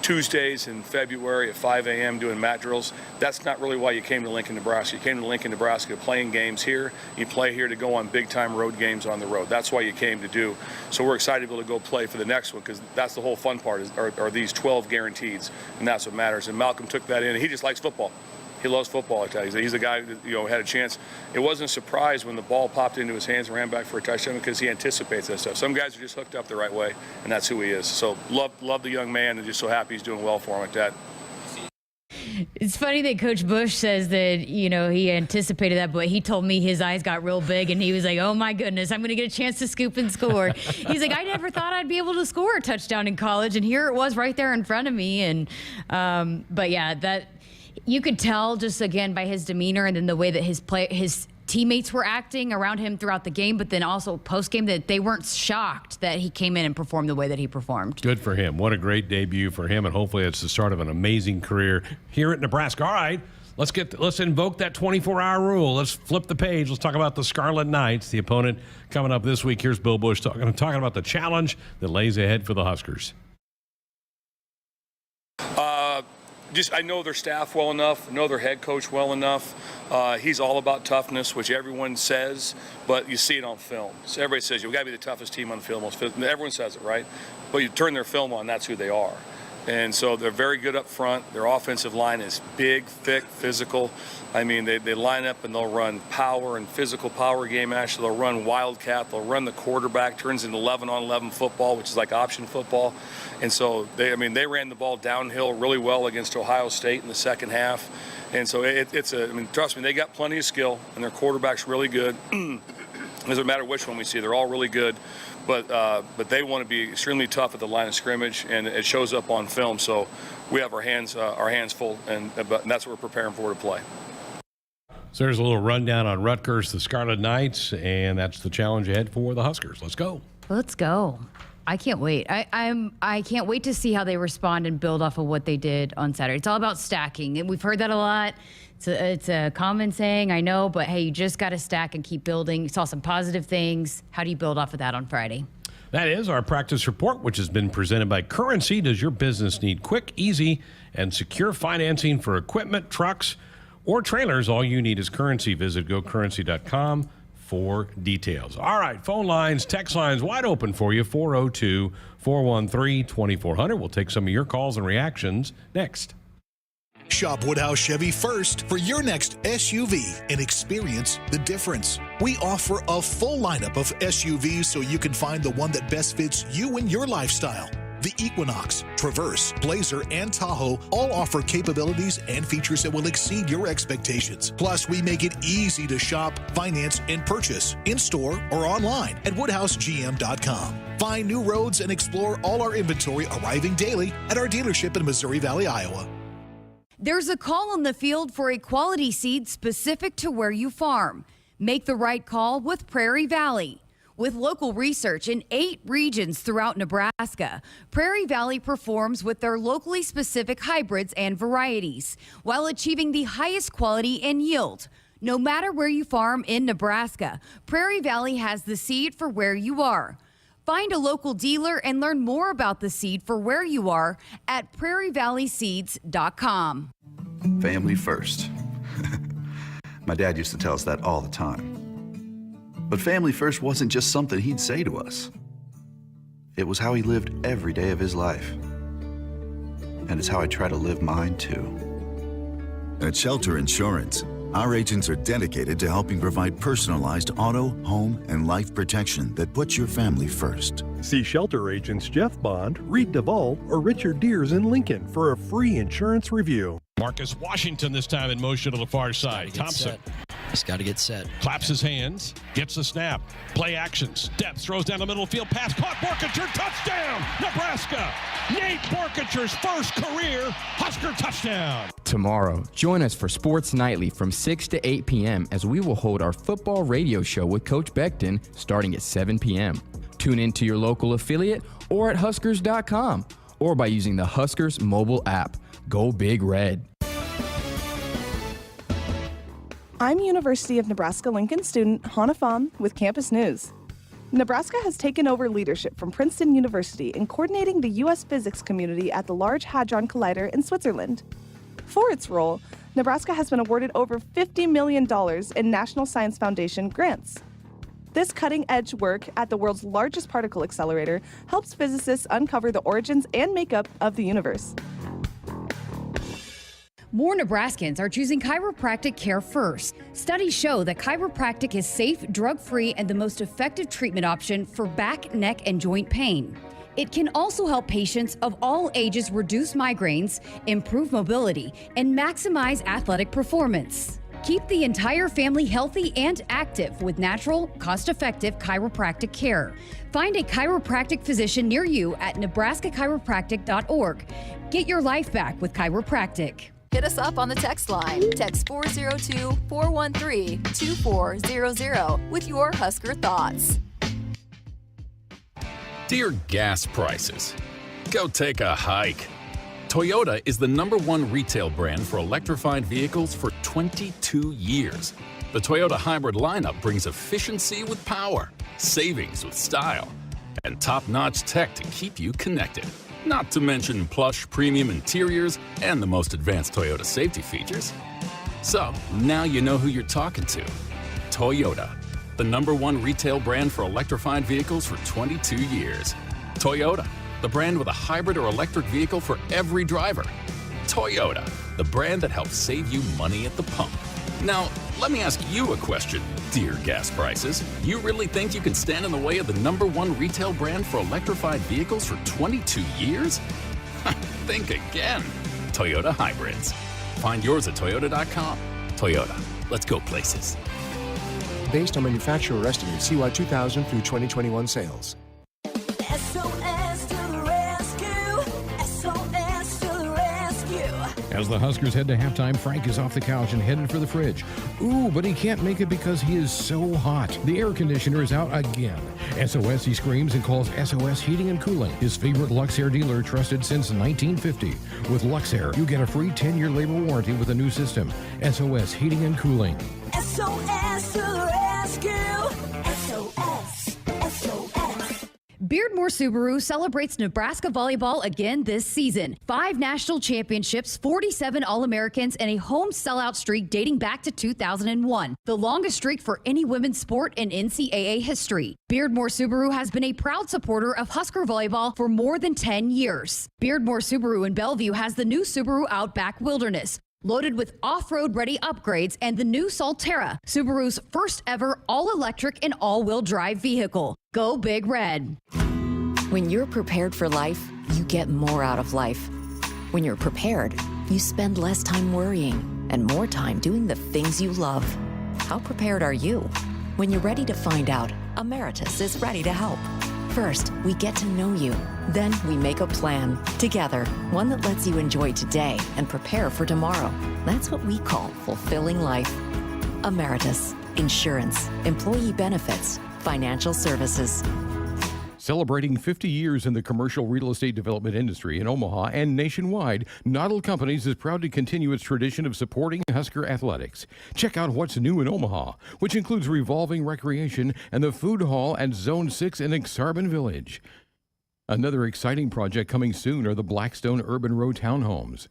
Tuesdays in February at 5 a.m. doing mat drills. That's not really why you came to Lincoln, Nebraska. You came to Lincoln, Nebraska playing games here. You play here to go on big-time road games on the road. That's why you came to do. So we're excited to be able to go play for the next one, because that's the whole fun part are these 12 guaranteeds, and that's what matters. And Malcolm took that in, and he just likes football. He loves football, I tell you. He's a guy that had a chance. It wasn't a surprise when the ball popped into his hands and ran back for a touchdown, because he anticipates that stuff. Some guys are just hooked up the right way, and that's who he is. So love the young man, and just so happy he's doing well for him like that. It's funny that Coach Busch says that, he anticipated that, but he told me his eyes got real big, and he was like, oh my goodness, I'm going to get a chance to scoop and score. He's like, I never thought I'd be able to score a touchdown in college, and here it was right there in front of me. And but yeah, that you could tell just again by his demeanor, and then the way that his teammates were acting around him throughout the game, but then also post-game, that they weren't shocked that he came in and performed the way that he performed. Good for him. What a great debut for him, and hopefully it's the start of an amazing career here at Nebraska. All right, let's invoke that 24-hour rule. Let's flip the page. Let's talk about the Scarlet Knights, the opponent coming up this week. Here's Bill Busch talking about the challenge that lays ahead for the Huskers. I know their staff well enough, know their head coach well enough. He's all about toughness, which everyone says, but you see it on film. So everybody says, you've got to be the toughest team on the field. Everyone says it, right? But you turn their film on, that's who they are. And so they're very good up front. Their offensive line is big, thick, physical. I mean, they line up and they'll run power and physical power game action. They'll run wildcat. They'll run the quarterback, turns into 11-on-11 football, which is like option football. And so they ran the ball downhill really well against Ohio State in the second half. And so trust me, they got plenty of skill, and their quarterback's really good. It doesn't matter which one we see; they're all really good. But they want to be extremely tough at the line of scrimmage, and it shows up on film. So we have our hands full, and that's what we're preparing for to play. So there's a little rundown on Rutgers, the Scarlet Knights, and that's the challenge ahead for the Huskers. Let's go. Let's go. I can't wait. I can't wait to see how they respond and build off of what they did on Saturday. It's all about stacking, and we've heard that a lot. It's a common saying, I know, but hey, you just got to stack and keep building. You saw some positive things. How do you build off of that on Friday? That is our practice report, which has been presented by Currency. Does your business need quick, easy, and secure financing for equipment, trucks, or trailers? All you need is Currency. Visit gocurrency.com for details. All right, phone lines, text lines wide open for you, 402-413-2400. We'll take some of your calls and reactions next. Shop Woodhouse Chevy first for your next SUV and experience the difference. We offer a full lineup of SUVs so you can find the one that best fits you and your lifestyle. The Equinox, Traverse, Blazer, and Tahoe all offer capabilities and features that will exceed your expectations. Plus, we make it easy to shop, finance, and purchase in-store or online at WoodhouseGM.com. Find new roads and explore all our inventory arriving daily at our dealership in Missouri Valley, Iowa. There's a call on the field for a quality seed specific to where you farm. Make the right call with Prairie Valley. With local research in 8 regions throughout Nebraska, Prairie Valley performs with their locally specific hybrids and varieties while achieving the highest quality and yield. No matter where you farm in Nebraska, Prairie Valley has the seed for where you are. Find a local dealer and learn more about the seed for where you are at prairievalleyseeds.com. Family first. My dad used to tell us that all the time. But family first wasn't just something he'd say to us. It was how he lived every day of his life. And it's how I try to live mine too. At Shelter Insurance, our agents are dedicated to helping provide personalized auto, home, and life protection that puts your family first. See Shelter agents Jeff Bond, Reed Duvall, or Richard Deers in Lincoln for a free insurance review. Marcus Washington this time in motion to the far side. Thompson. He's got to get set. Claps his hands, gets the snap, play action, steps, throws down the middle field, pass, caught, Borkacher, touchdown, Nebraska! Nate Borkacher's first career Husker touchdown. Tomorrow, join us for Sports Nightly from 6 to 8 p.m. as we will hold our football radio show with Coach Beckton starting at 7 p.m. Tune in to your local affiliate or at Huskers.com or by using the Huskers mobile app. Go Big Red. I'm University of Nebraska-Lincoln student Hannah Pham with Campus News. Nebraska has taken over leadership from Princeton University in coordinating the U.S. physics community at the Large Hadron Collider in Switzerland. For its role, Nebraska has been awarded over $50 million in National Science Foundation grants. This cutting-edge work at the world's largest particle accelerator helps physicists uncover the origins and makeup of the universe. More Nebraskans are choosing chiropractic care first. Studies show that chiropractic is safe, drug-free, and the most effective treatment option for back, neck, and joint pain. It can also help patients of all ages reduce migraines, improve mobility, and maximize athletic performance. Keep the entire family healthy and active with natural, cost-effective chiropractic care. Find a chiropractic physician near you at nebraska-chiropractic.org. Get your life back with chiropractic. Hit us up on the text line. Text 402-413-2400 with your Husker thoughts. Dear gas prices, go take a hike. Toyota is the #1 retail brand for electrified vehicles for 22 years. The Toyota hybrid lineup brings efficiency with power, savings with style, and top-notch tech to keep you connected. Not to mention plush premium interiors and the most advanced Toyota safety features. So, now you know who you're talking to. Toyota, the #1 retail brand for electrified vehicles for 22 years. Toyota, the brand with a hybrid or electric vehicle for every driver. Toyota, the brand that helps save you money at the pump. Now, let me ask you a question, dear gas prices. You really think you can stand in the way of the #1 retail brand for electrified vehicles for 22 years? Think again. Toyota Hybrids. Find yours at Toyota.com. Toyota, let's go places. Based on manufacturer estimate CY 2000 through 2021 sales. SOS to the rescue. SOS to the rescue. As the Huskers head to halftime, Frank is off the couch and headed for the fridge. Ooh, but he can't make it because he is so hot. The air conditioner is out again. SOS, he screams and calls SOS Heating and Cooling, his favorite Luxair dealer trusted since 1950. With Luxair, you get a free 10-year labor warranty with a new system. SOS Heating and Cooling. SOS to the rescue. SOS. SOS. Beardmore Subaru celebrates Nebraska volleyball again this season. 5 national championships, 47 All-Americans, and a home sellout streak dating back to 2001. The longest streak for any women's sport in NCAA history. Beardmore Subaru has been a proud supporter of Husker volleyball for more than 10 years. Beardmore Subaru in Bellevue has the new Subaru Outback Wilderness, loaded with off-road ready upgrades, and the new Solterra, Subaru's first ever all-electric and all-wheel drive vehicle. Go Big Red. When you're prepared for life, you get more out of life. When you're prepared, you spend less time worrying and more time doing the things you love. How prepared are you? When you're ready to find out, Emeritus is ready to help. First, we get to know you. Then we make a plan together, one that lets you enjoy today and prepare for tomorrow. That's what we call fulfilling life. Emeritus, insurance, employee benefits, Financial Services. Celebrating 50 years in the commercial real estate development industry in Omaha and nationwide, Noddle Companies is proud to continue its tradition of supporting Husker athletics. Check out what's new in Omaha, which includes revolving recreation and the food hall at Zone 6 in Exarban Village. Another exciting project coming soon are the Blackstone Urban Row townhomes.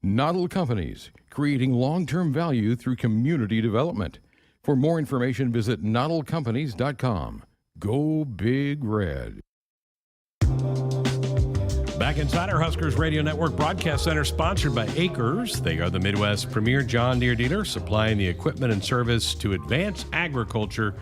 Noddle Companies, creating long-term value through community development. For more information, visit noddlecompanies.com. Go Big Red. Back inside our Huskers Radio Network Broadcast Center, sponsored by Acres. They are the Midwest's premier John Deere dealer, supplying the equipment and service to advance agriculture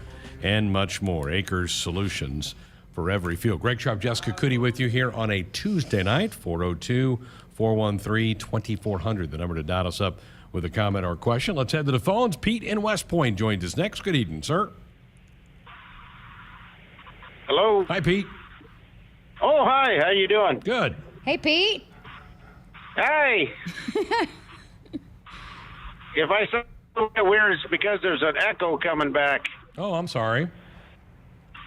and much more. Acres solutions for every field. Greg Sharpe, Jessica Coody with you here on a Tuesday night, 402-413-2400, the number to dial us up with a comment or question. Let's head to the phones. Pete in West Point joins us next. Good evening, sir. Hello. Hi, Pete. Oh, hi. How you doing? Good. Hey, Pete. Hey. If I sound a little bit weird, it's because there's an echo coming back. Oh, I'm sorry.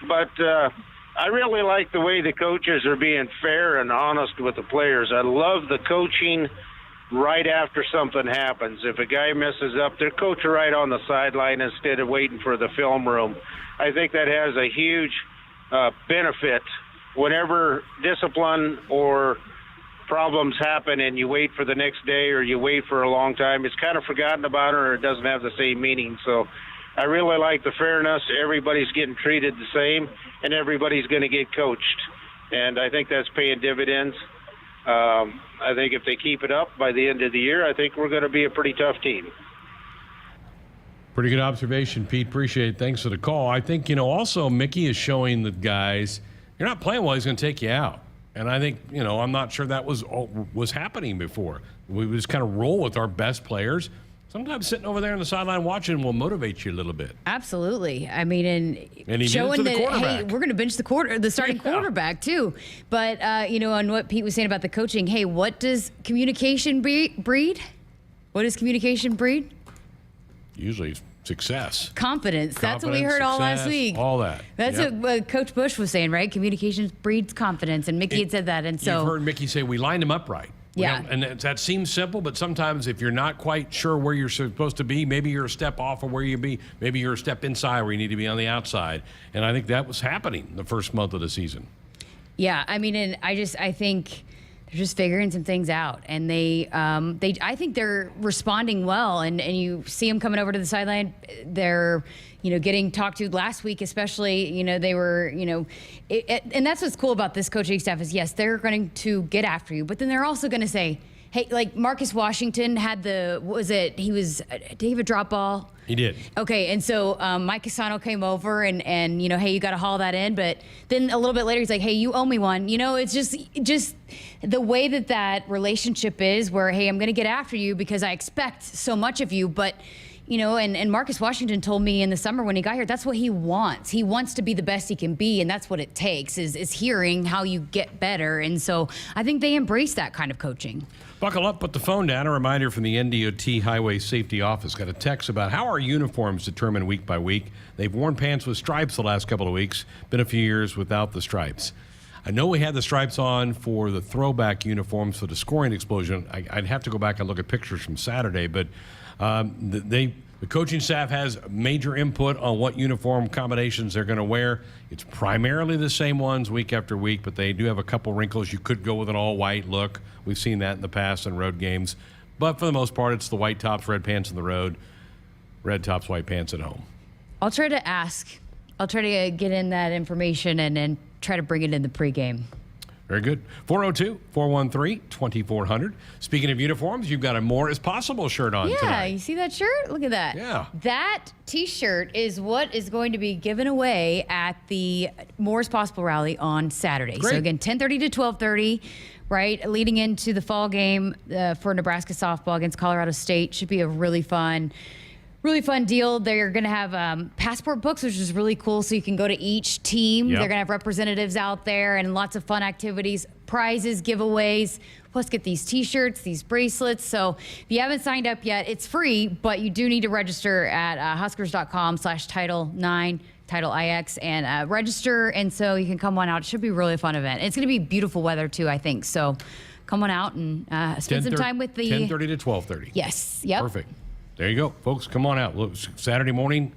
But I really like the way the coaches are being fair and honest with the players. I love the coaching right after something happens. If a guy messes up, they're coaching right on the sideline instead of waiting for the film room. I think that has a huge benefit. Whenever discipline or problems happen and you wait for the next day or you wait for a long time, it's kind of forgotten about or it doesn't have the same meaning. So I really like the fairness. Everybody's getting treated the same and everybody's going to get coached. And I think that's paying dividends. I think if they keep it up by the end of the year, I think we're going to be a pretty tough team. Pretty good observation, Pete. Appreciate it. Thanks for the call. I think, also Mickey is showing the guys, you're not playing well, he's going to take you out. And I think, I'm not sure that was happening before. We just kind of roll with our best players. Sometimes sitting over there on the sideline watching will motivate you a little bit. Absolutely. I mean, and showing that, hey, we're going to bench the starting quarterback too. But, on what Pete was saying about the coaching, hey, what does communication breed? What does communication breed? Usually success. Confidence. That's what we heard all last week. All that. That's what Coach Bush was saying, right? Communication breeds confidence, and Mickey had said that. And so you've heard Mickey say we lined him up right. Yeah. And that seems simple, but sometimes if you're not quite sure where you're supposed to be, maybe you're a step off of where you be. Maybe you're a step inside where you need to be on the outside. And I think that was happening the first month of the season. Yeah, I mean, and I think they're just figuring some things out, and I think they're responding well, and you see them coming over to the sideline. They're, getting talked to last week, especially, they were, and that's what's cool about this coaching staff is, yes, they're going to get after you, but then they're also going to say, hey, like Marcus Washington had did he have a drop ball? He did. Okay, and so Mike Casano came over and hey, you got to haul that in. But then a little bit later, he's like, hey, you owe me one. It's just the way that relationship is where, hey, I'm going to get after you because I expect so much of you. But, and Marcus Washington told me in the summer when he got here, that's what he wants. He wants to be the best he can be, and that's what it takes is hearing how you get better. And so I think they embrace that kind of coaching. Buckle up, put the phone down. A reminder from the NDOT Highway Safety Office. Got a text about how our uniforms determined week by week. They've worn pants with stripes the last couple of weeks. Been a few years without the stripes. I know we had the stripes on for the throwback uniforms for the scoring explosion. I'd have to go back and look at pictures from Saturday, but the coaching staff has major input on what uniform combinations they're going to wear. It's primarily the same ones week after week, but they do have a couple wrinkles. You could go with an all-white look. We've seen that in the past in road games. But for the most part, it's the white tops, red pants on the road, red tops, white pants at home. I'll try to ask. I'll try to get in that information and then try to bring it in the pregame. Very good. 402-413-2400. Speaking of uniforms, you've got a More is Possible shirt on tonight. Yeah, you see that shirt? Look at that. Yeah. That T-shirt is what is going to be given away at the More is Possible rally on Saturday. Great. So again, 10:30 to 12:30, right? Leading into the fall game for Nebraska softball against Colorado State. Should be a really fun deal. They're going to have passport books, which is really cool. So you can go to each team. Yep. They're going to have representatives out there and lots of fun activities, prizes, giveaways. Plus get these T-shirts, these bracelets. So if you haven't signed up yet, it's free, but you do need to register at huskers.com/title9. Title IX and register. And so you can come on out. It should be a really fun event. It's going to be beautiful weather too, I think. So come on out and spend some time with the 10:30 to 12:30. Yes. Yep. Perfect. There you go, folks. Come on out. Look, Saturday morning,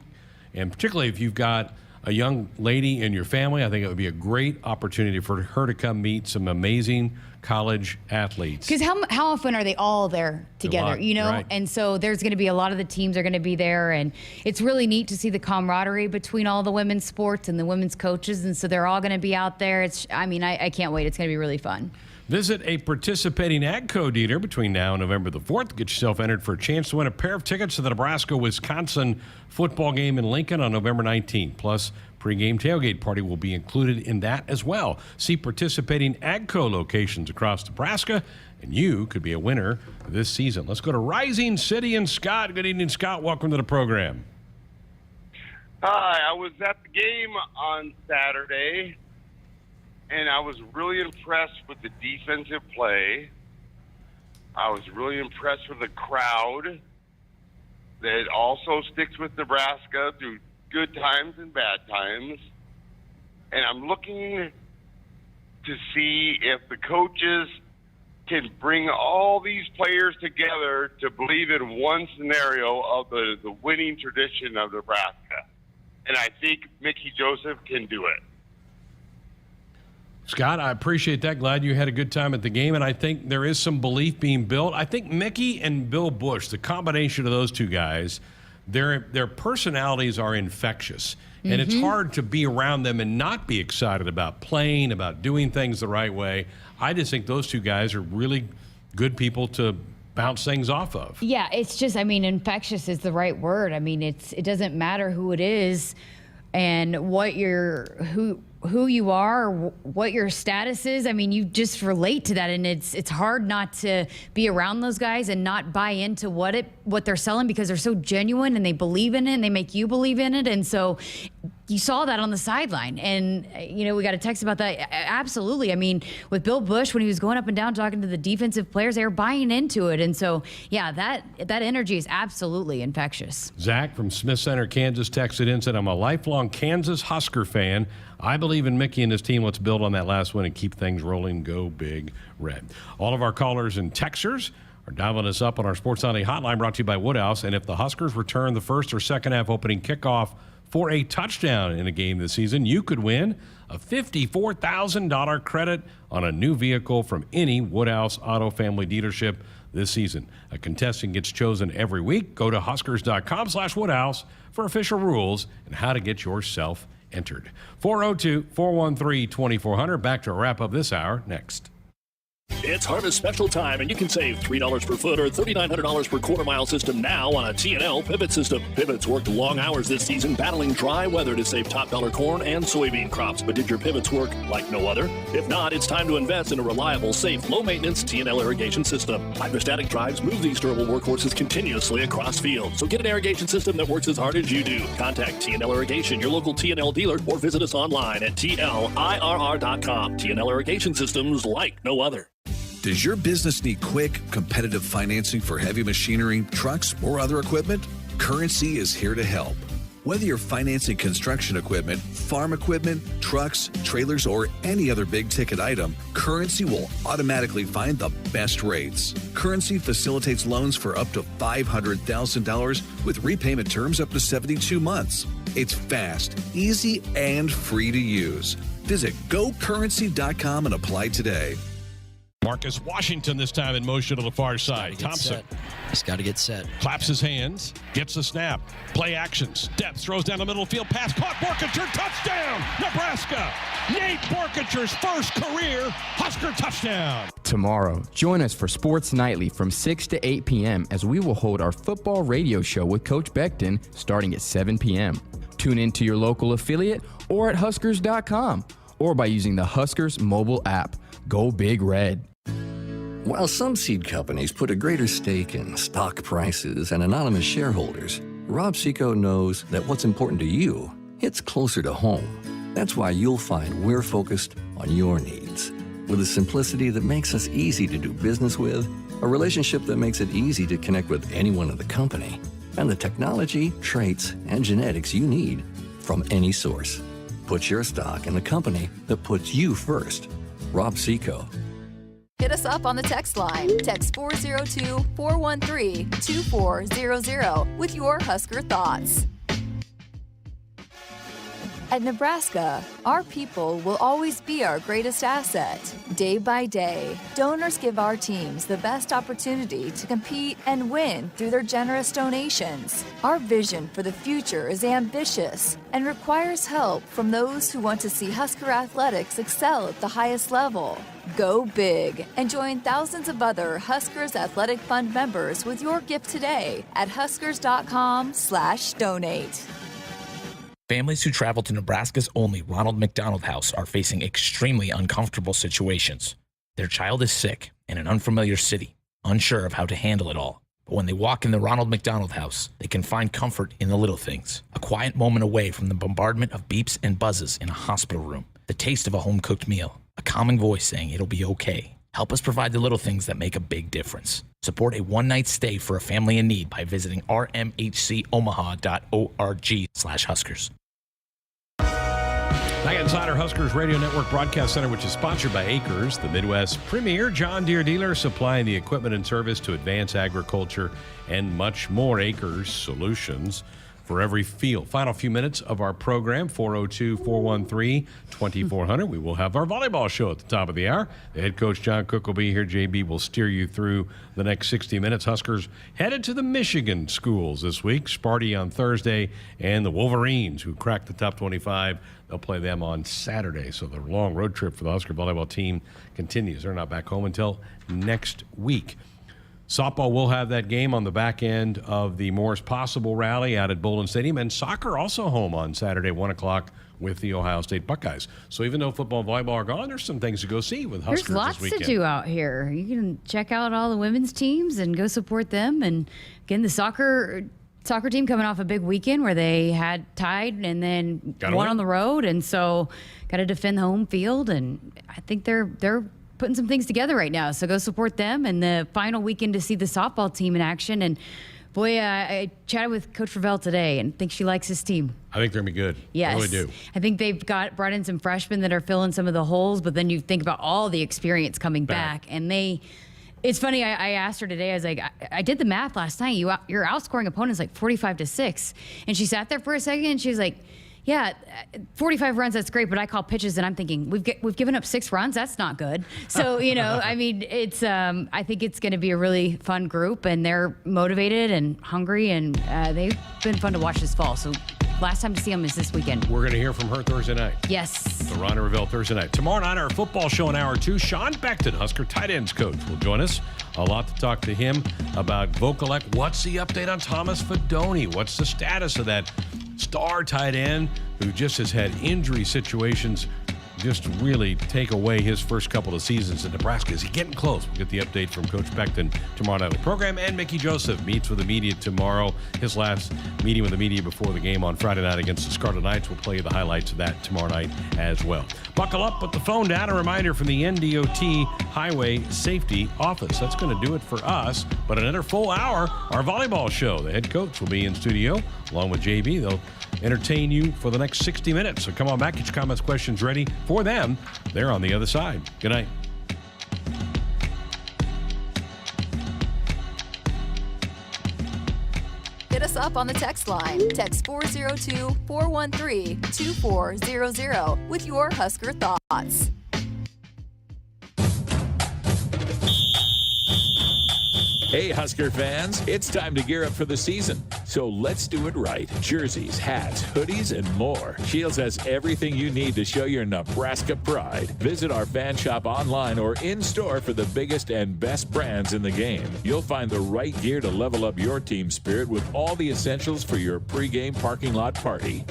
and particularly if you've got a young lady in your family, I think it would be a great opportunity for her to come meet some amazing college athletes. Because how often are they all there together, you know? Right. And so there's going to be a lot of the teams are going to be there, and it's really neat to see the camaraderie between all the women's sports and the women's coaches, and so they're all going to be out there. I can't wait. It's going to be really fun. Visit a participating AGCO dealer between now and November the 4th. Get yourself entered for a chance to win a pair of tickets to the Nebraska-Wisconsin football game in Lincoln on November 19th. Plus, pregame tailgate party will be included in that as well. See participating AGCO locations across Nebraska, and you could be a winner this season. Let's go to Rising City and Scott. Good evening, Scott. Welcome to the program. Hi, I was at the game on Saturday, and I was really impressed with the defensive play. I was really impressed with the crowd that also sticks with Nebraska through good times and bad times. And I'm looking to see if the coaches can bring all these players together to believe in one scenario of the winning tradition of Nebraska. And I think Mickey Joseph can do it. Scott, I appreciate that. Glad you had a good time at the game, and I think there is some belief being built. I think Mickey and Bill Bush, the combination of those two guys, their personalities are infectious, and it's hard to be around them and not be excited about playing, about doing things the right way. I just think those two guys are really good people to bounce things off of. Yeah, it's just, infectious is the right word. It doesn't matter who it is and who you are, what your status is. You just relate to that, and it's hard not to be around those guys and not buy into what they're selling, because they're so genuine and they believe in it and they make you believe in it. And so you saw that on the sideline, and we got a text about that. Absolutely. With Bill Bush, when he was going up and down talking to the defensive players, they were buying into it. And so, yeah, that energy is absolutely infectious. Zach from Smith Center, Kansas, texted in, said, I'm a lifelong Kansas Husker fan. I believe in Mickey and his team. Let's build on that last win and keep things rolling. Go Big Red. All of our callers and texters are dialing us up on our Sports Nightly hotline, brought to you by Woodhouse. And if the Huskers return the first or second half opening kickoff for a touchdown in a game this season, you could win a $54,000 credit on a new vehicle from any Woodhouse Auto Family dealership this season. A contestant gets chosen every week. Go to Huskers.com/Woodhouse for official rules and how to get yourself entered. 402-413-2400. Back to wrap up this hour next. It's harvest special time, and you can save $3 per foot or $3,900 per quarter-mile system now on a T&L pivot system. Pivots worked long hours this season battling dry weather to save top-dollar corn and soybean crops. But did your pivots work like no other? If not, it's time to invest in a reliable, safe, low-maintenance T&L irrigation system. Hydrostatic drives move these durable workhorses continuously across fields. So get an irrigation system that works as hard as you do. Contact T&L Irrigation, your local T&L dealer, or visit us online at TLIRR.com. T&L irrigation systems like no other. Does your business need quick, competitive financing for heavy machinery, trucks, or other equipment? Currency is here to help. Whether you're financing construction equipment, farm equipment, trucks, trailers, or any other big-ticket item, Currency will automatically find the best rates. Currency facilitates loans for up to $500,000 with repayment terms up to 72 months. It's fast, easy, and free to use. Visit GoCurrency.com and apply today. Marcus Washington this time in motion to the far side. Thompson. He's got to get set. Claps his hands, gets the snap. Play action. Steps, throws down the middle field. Pass caught. Borkacher. Touchdown. Nebraska. Nate Borkacher's first career Husker touchdown. Tomorrow, join us for Sports Nightly from 6 to 8 p.m. as we will hold our football radio show with Coach Becton starting at 7 p.m. Tune in to your local affiliate or at Huskers.com or by using the Huskers mobile app. Go Big Red. While some seed companies put a greater stake in stock prices and anonymous shareholders, Rob Seco knows that what's important to you hits closer to home. That's why you'll find we're focused on your needs. With a simplicity that makes us easy to do business with, a relationship that makes it easy to connect with anyone in the company, and the technology, traits, and genetics you need from any source. Put your stock in the company that puts you first. Rob Seco. Hit us up on the text line. Text 402-413-2400 with your Husker thoughts. At Nebraska, our people will always be our greatest asset. Day by day, donors give our teams the best opportunity to compete and win through their generous donations. Our vision for the future is ambitious and requires help from those who want to see Husker athletics excel at the highest level. Go big and join thousands of other Huskers Athletic Fund members with your gift today at huskers.com/donate. Families who travel to Nebraska's only Ronald McDonald House are facing extremely uncomfortable situations. Their child is sick in an unfamiliar city, unsure of how to handle it all. But when they walk in the Ronald McDonald House, they can find comfort in the little things. A quiet moment away from the bombardment of beeps and buzzes in a hospital room. The taste of a home-cooked meal. A calming voice saying it'll be okay. Help us provide the little things that make a big difference. Support a one-night stay for a family in need by visiting rmhcomaha.org/Huskers. Back inside our Huskers Radio Network Broadcast Center, which is sponsored by Acres, the Midwest's premier John Deere dealer, supplying the equipment and service to advance agriculture and much more. Acres solutions for every field. Final few minutes of our program, 402-413-2400. We will have our volleyball show at the top of the hour. The head coach, John Cook, will be here. JB will steer you through the next 60 minutes. Huskers headed to the Michigan schools this week. Sparty on Thursday, and the Wolverines, who cracked the top 25. They'll play them on Saturday. So the long road trip for the Husker volleyball team continues. They're not back home until next week. Softball will have that game on the back end of the Morris Possible Rally out at Bowlin Stadium. And soccer also home on Saturday, 1 o'clock with the Ohio State Buckeyes. So even though football and volleyball are gone, there's some things to go see with Huskers There's lots this weekend. to do out here. You can check out all the women's teams and go support them. And again, the soccer team coming off a big weekend where they had tied and then won on the road. And so got to defend the home field. And I think they're putting some things together right now. So go support them. And the final weekend to see the softball team in action. And boy, I chatted with Coach Ravel today and think she likes his team. I think they're going to be good. Yes. I really do. I think they've brought in some freshmen that are filling some of the holes, but then you think about all the experience coming back. And it's funny, I asked her today, I was like, I did the math last night. You're outscoring opponents like 45-6. And she sat there for a second and she was like, yeah, 45 runs, that's great, but I call pitches and I'm thinking, we've given up 6 runs, that's not good. So, I mean, it's I think it's going to be a really fun group, and they're motivated and hungry, and they've been fun to watch this fall. So last time to see them is this weekend. We're going to hear from her Thursday night. Yes. So Ron Ravel Thursday night. Tomorrow night, our football show in hour 2. Sean Beckton, Husker tight ends coach, will join us. A lot to talk to him about Vokalek. What's the update on Thomas Fedoni? What's the status of that star tight end who just has had injury situations just really take away his first couple of seasons in Nebraska? Is he getting close? We'll get the update from Coach Beckton tomorrow night. The program, and Mickey Joseph meets with the media tomorrow. His last meeting with the media before the game on Friday night against the Scarlet Knights. We'll play you the highlights of that tomorrow night as well. Buckle up, put the phone down. A reminder from the NDOT Highway Safety Office. That's going to do it for us. But another full hour, our volleyball show. The head coach will be in studio along with JB. They'll entertain you for the next 60 minutes. So come on back, get your comments, questions ready for them. They're on the other side. Good night. Hit us up on the text line. Text 402-413-2400 with your Husker thoughts. Hey, Husker fans, it's time to gear up for the season. So let's do it right. Jerseys, hats, hoodies, and more. Shields has everything you need to show your Nebraska pride. Visit our fan shop online or in-store for the biggest and best brands in the game. You'll find the right gear to level up your team spirit with all the essentials for your pregame parking lot party.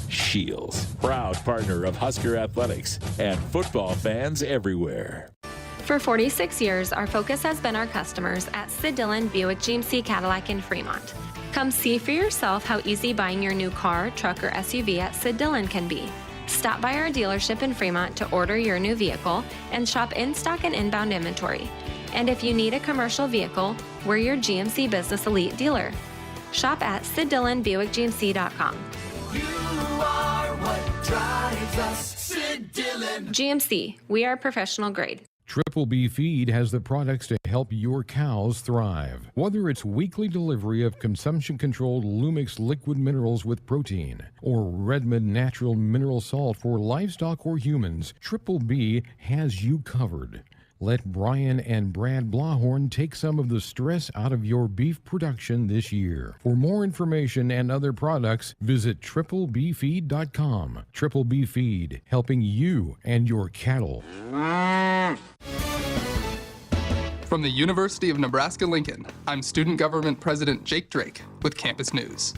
Shields, proud partner of Husker Athletics and football fans everywhere. For 46 years, our focus has been our customers at Sid Dillon Buick GMC Cadillac in Fremont. Come see for yourself how easy buying your new car, truck, or SUV at Sid Dillon can be. Stop by our dealership in Fremont to order your new vehicle and shop in-stock and inbound inventory. And if you need a commercial vehicle, we're your GMC Business Elite dealer. Shop at SidDillonBuickGMC.com. You are drives us. Sid Dillon. GMC, we are professional grade. Triple B Feed has the products to help your cows thrive. Whether it's weekly delivery of consumption-controlled Lumix liquid minerals with protein or Redmond natural mineral salt for livestock or humans, Triple B has you covered. Let Brian and Brad Blahorn take some of the stress out of your beef production this year. For more information and other products, visit triplebfeed.com. Triple B Feed, helping you and your cattle. From the University of Nebraska-Lincoln, I'm Student Government President Jake Drake with Campus News.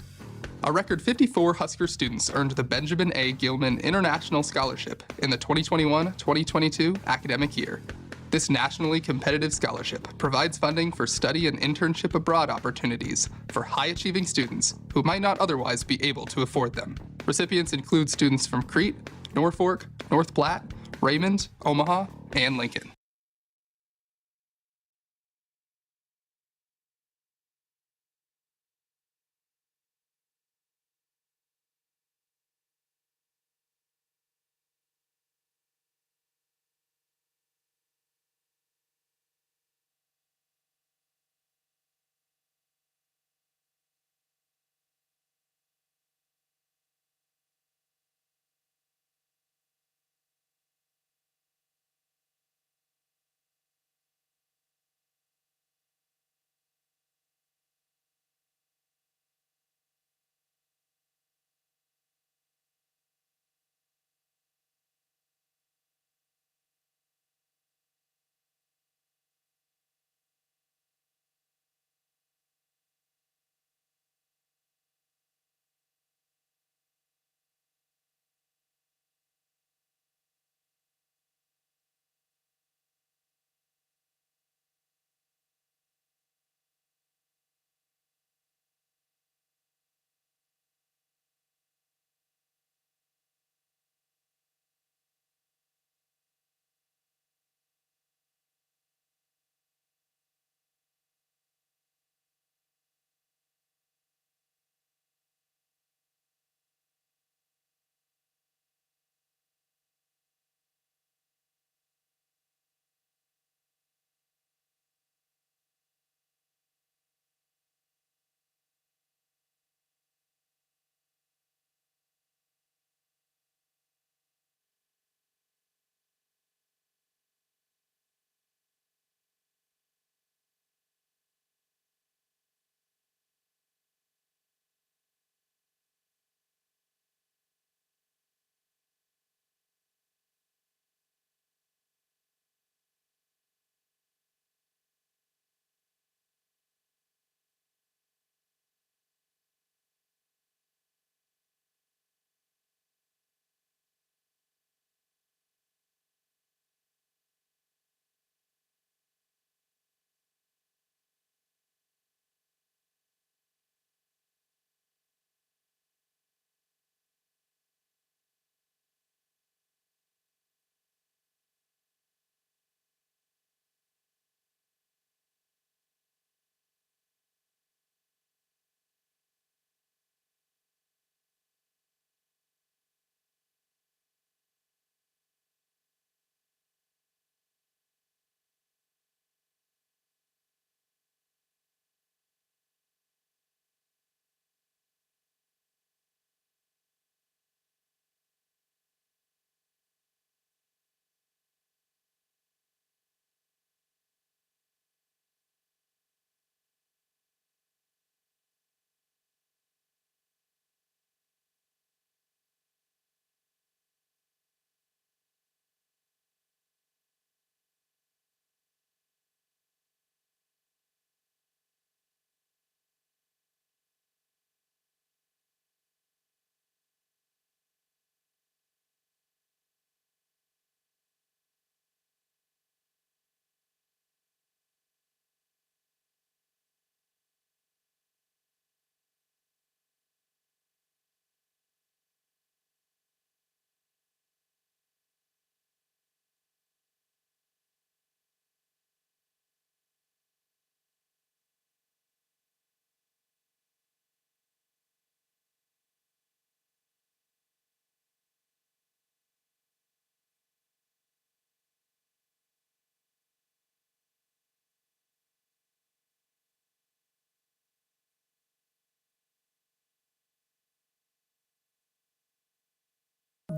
A record 54 Husker students earned the Benjamin A. Gilman International Scholarship in the 2021-2022 academic year. This nationally competitive scholarship provides funding for study and internship abroad opportunities for high-achieving students who might not otherwise be able to afford them. Recipients include students from Crete, Norfolk, North Platte, Raymond, Omaha, and Lincoln.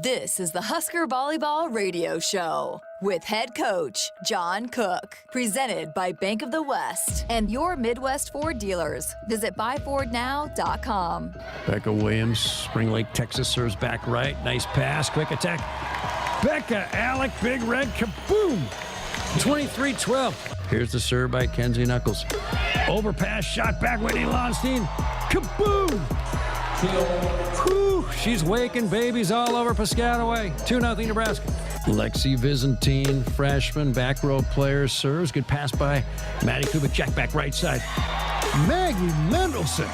This is the Husker Volleyball Radio Show with head coach John Cook, presented by Bank of the West and your Midwest Ford dealers. Visit buyfordnow.com. Becca Williams, Spring Lake, Texas, serves back right. Nice pass, quick attack. Becca Alec, big red, kaboom! 23-12. Here's the serve by Kenzie Knuckles. Overpass, shot back, Whitney Lonstein. Kaboom! Whew, she's waking babies all over Piscataway. 2-0 Nebraska. Lexi Byzantine, freshman, back row player, serves. Good pass by Maddie Kubik, check back right side. Maggie Mendelson.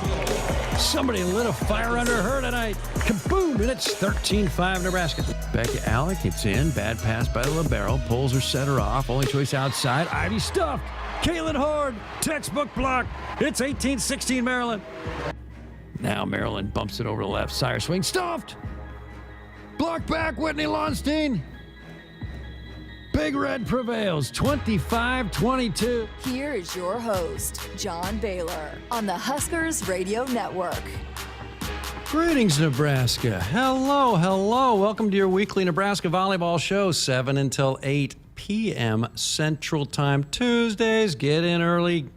Somebody lit a fire under her tonight. Kaboom, and it's 13-5 Nebraska. Becca Alec hits in, bad pass by the libero, pulls her setter off, only choice outside. Ivy stuffed. Kaylin Horde, textbook block. It's 18-16 Maryland. Now Maryland bumps it over the left. Sire swing, stuffed. Block back, Whitney Lonstein. Big Red prevails, 25-22. Here is your host, John Baylor, on the Huskers Radio Network. Greetings, Nebraska. Hello, hello. Welcome to your weekly Nebraska volleyball show, 7 until 8 p.m. Central Time. Tuesdays, get in early.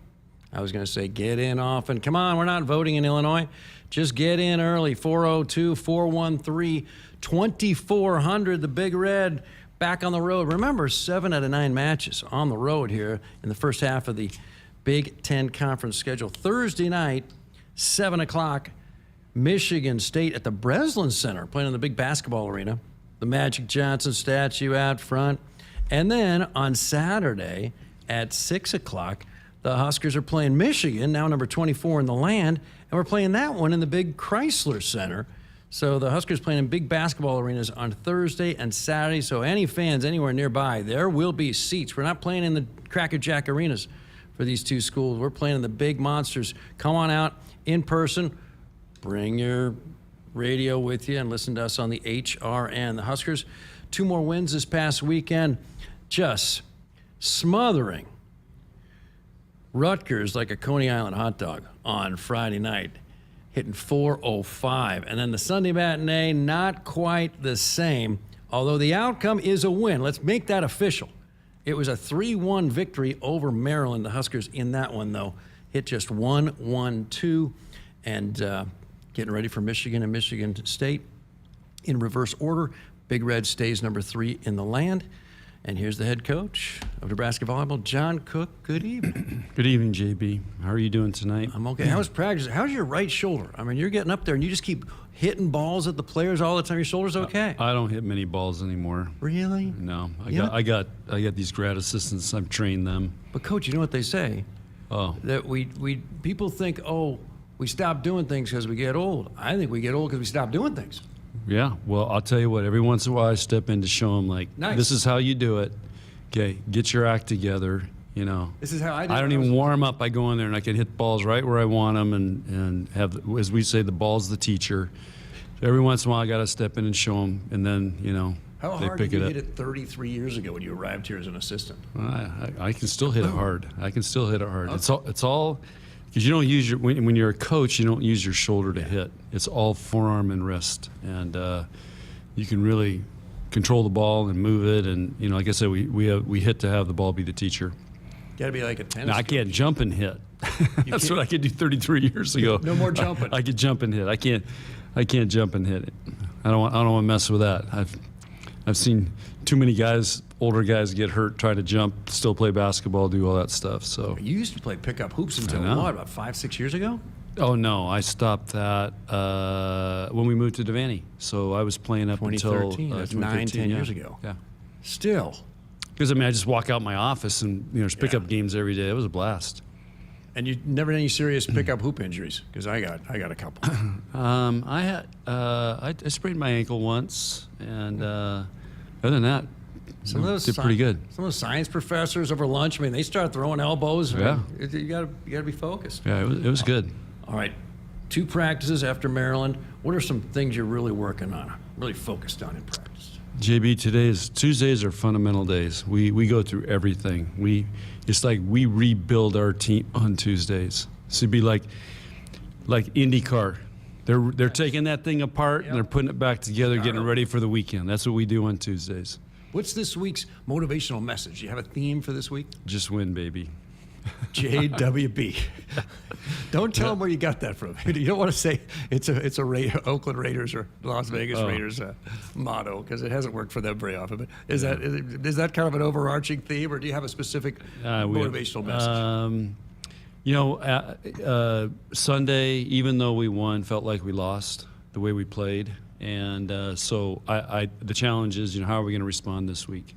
I was going to say get in often. Come on, we're not voting in Illinois. Just get in early. 402-413-2400. The Big Red back on the road. Remember, 7 out of 9 matches on the road here in the first half of the Big Ten Conference schedule. Thursday night, 7 o'clock, Michigan State at the Breslin Center, playing in the big basketball arena. The Magic Johnson statue out front. And then on Saturday at 6 o'clock, the Huskers are playing Michigan, now number 24 in the land, and we're playing that one in the big Chrysler Center. So the Huskers playing in big basketball arenas on Thursday and Saturday. So any fans anywhere nearby, there will be seats. We're not playing in the Cracker Jack arenas for these two schools. We're playing in the big monsters. Come on out in person. Bring your radio with you and listen to us on the HRN. The Huskers, 2 more wins this past weekend, just smothering Rutgers like a Coney Island hot dog on Friday night, hitting 405. And then the Sunday matinee, not quite the same, although the outcome is a win. Let's make that official. It was a 3-1 victory over Maryland. The Huskers in that one, though, hit just 1-1-2. And getting ready for Michigan and Michigan State in reverse order. Big Red stays number 3 in the land. And here's the head coach of Nebraska Volleyball, John Cook. Good evening. Good evening, JB. How are you doing tonight? I'm okay. How's practice? How's your right shoulder? I mean, you're getting up there and you just keep hitting balls at the players all the time. Your shoulder's okay? I don't hit many balls anymore. Really? No. I got these grad assistants. I've trained them. But coach, you know what they say? Oh. That people think, we stop doing things because we get old. I think we get old because we stop doing things. Yeah, well, I'll tell you what, every once in a while I step in to show them, like, nice. This is how you do it. Okay, get your act together, you know. This is how I do it. I don't even warm up. I go in there and I can hit balls right where I want them and have, as we say, the ball's the teacher. So every once in a while I got to step in and show them, and then, you know, how they hard pick did you it up. hit it 33 years ago when you arrived here as an assistant? I can still hit it hard. I can still hit it hard. Okay. It's all because you don't use when you're a coach, you don't use your shoulder to hit. It's all forearm and wrist, and you can really control the ball and move it. And you know, like I said, we hit to have the ball be the teacher. Got to be like a tennis. Now, I can't jump and hit. That's what I could do 33 years ago. No more jumping. I could jump and hit. I can't jump and hit it. I don't want to mess with that. I've seen too many guys, older guys, get hurt trying to jump, still play basketball, do all that stuff. So you used to play pickup hoops until what, about 5-6 years ago? Oh no, I stopped that when we moved to Devaney. So I was playing up until 9-10 years ago. Yeah. Still. Because I mean, I just walk out my office and there's pickup games every day. It was a blast. And you never had any serious pickup hoop injuries? Because I got a couple. I sprained my ankle once, and other than that, some of those did pretty good. Some of those science professors over lunch, I mean, they start throwing elbows. Yeah. You gotta be focused. Yeah, it was good. All right, 2 practices after Maryland. What are some things you're really working on, really focused on in practice? JB, Tuesdays are fundamental days. We go through everything. It's like we rebuild our team on Tuesdays. So it'd be like IndyCar. They're taking that thing apart and they're putting it back together, getting ready for the weekend. That's what we do on Tuesdays. What's this week's motivational message? Do you have a theme for this week? Just win, baby. JWB. Don't tell them where you got that from. You don't want to say it's a Oakland Raiders or Las Vegas Raiders motto, because it hasn't worked for them very often. But is that kind of an overarching theme, or do you have a specific motivational message? Sunday, even though we won, felt like we lost the way we played. And so the challenge is, how are we going to respond this week?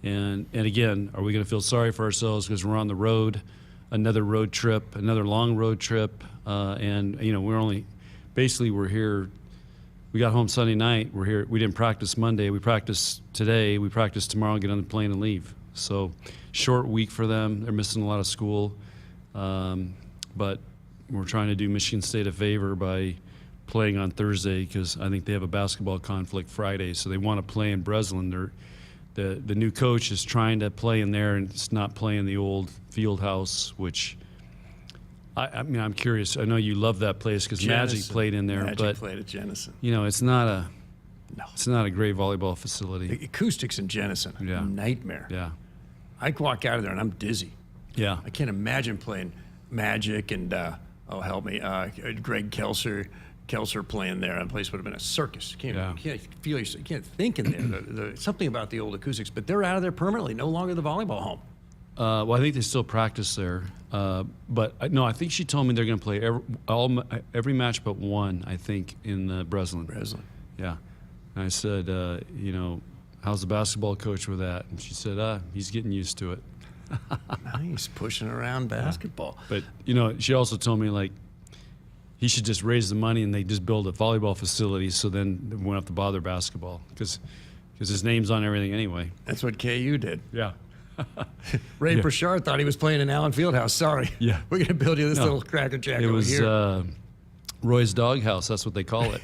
And again, are we going to feel sorry for ourselves because we're on the road, another road trip, another long road trip, and we're here. We got home Sunday night. We're here. We didn't practice Monday. We practiced today. We practice tomorrow. Get on the plane and leave. So short week for them. They're missing a lot of school, but we're trying to do Michigan State a favor by playing on Thursday, because I think they have a basketball conflict Friday, so they want to play in Breslin. The new coach is trying to play in there, and it's not playing the old field house, which I'm curious. I know you love that place because Magic played in there, Magic played at Jenison. It's not a great volleyball facility. The acoustics in Jenison, nightmare. Yeah, I walk out of there and I'm dizzy. Yeah, I can't imagine playing Magic and help me, Greg Kelser playing there. That place would have been a circus. You can't think in there. Something about the old acoustics, but they're out of there permanently. No longer the volleyball home. Well, I think they still practice there. But I think she told me they're going to play every match but one, I think, in Breslin. Yeah. And I said, how's the basketball coach with that? And she said, he's getting used to it. Nice, pushing around basketball. But, she also told me, he should just raise the money and they just build a volleyball facility, so then we won't have to bother basketball, because his name's on everything anyway. That's what KU did. Yeah. Ray Pritchard thought he was playing in Allen Fieldhouse. Sorry. Yeah. We're going to build you this little Cracker Jack over here. It was Roy's Doghouse. That's what they call it.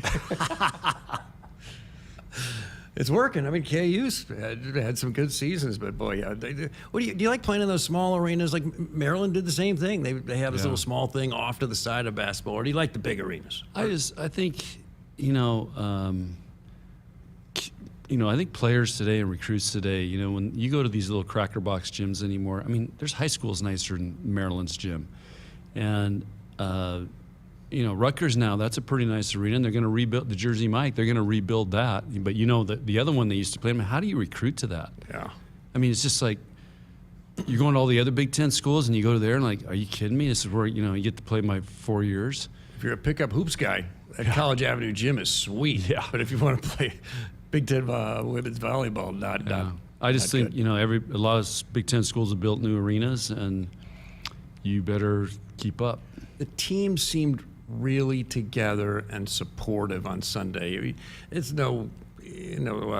It's working. I mean, KU's had some good seasons, but boy, do you like playing in those small arenas? Like Maryland did the same thing. They have this little small thing off to the side of basketball. Or do you like the big arenas? I think, I think players today and recruits today, when you go to these little cracker box gyms anymore, there's high schools nicer than Maryland's gym, and Rutgers now, that's a pretty nice arena, and they're going to rebuild the Jersey Mike. They're going to rebuild that. But the other one they used to play, how do you recruit to that? Yeah. It's just like you're going to all the other Big Ten schools, and you go to there, and are you kidding me? This is where, you get to play my 4 years. If you're a pickup hoops guy, that College Avenue gym is sweet. Yeah. But if you want to play Big Ten women's volleyball, not I just think, a lot of Big Ten schools have built new arenas, and you better keep up. The team seemed really together and supportive on Sunday. It's no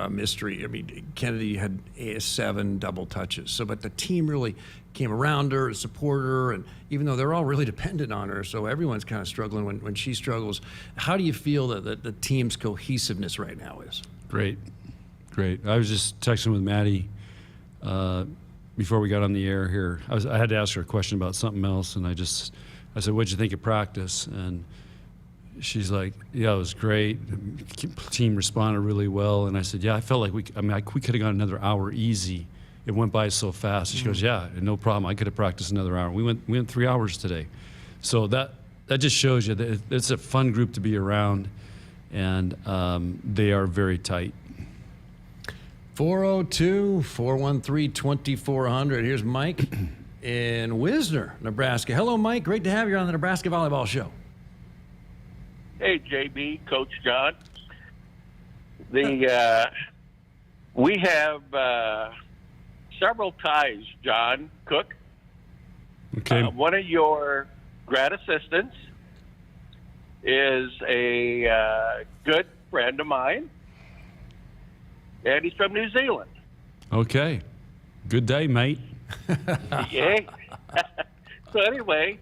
mystery. Kennedy had 7 double touches. But the team really came around her, supported her, and even though they're all really dependent on her, so everyone's kind of struggling when she struggles. How do you feel that the team's cohesiveness right now is? Great. I was just texting with Maddie before we got on the air here. I had to ask her a question about something else, and I said, what'd you think of practice? And she's like, yeah, it was great. The team responded really well. And I said, yeah, I felt like we could have gone another hour easy. It went by so fast. She goes, yeah, no problem. I could have practiced another hour. We went 3 hours today. So that just shows you that it's a fun group to be around, and they are very tight. 402-413-2400. Here's Mike in Wisner, Nebraska. Hello, Mike. Great to have you on the Nebraska Volleyball Show. Hey, JB, Coach John. We have several ties, John Cook. Okay. One of your grad assistants is a good friend of mine, and he's from New Zealand. Okay. Good day, mate. Yeah. So anyway,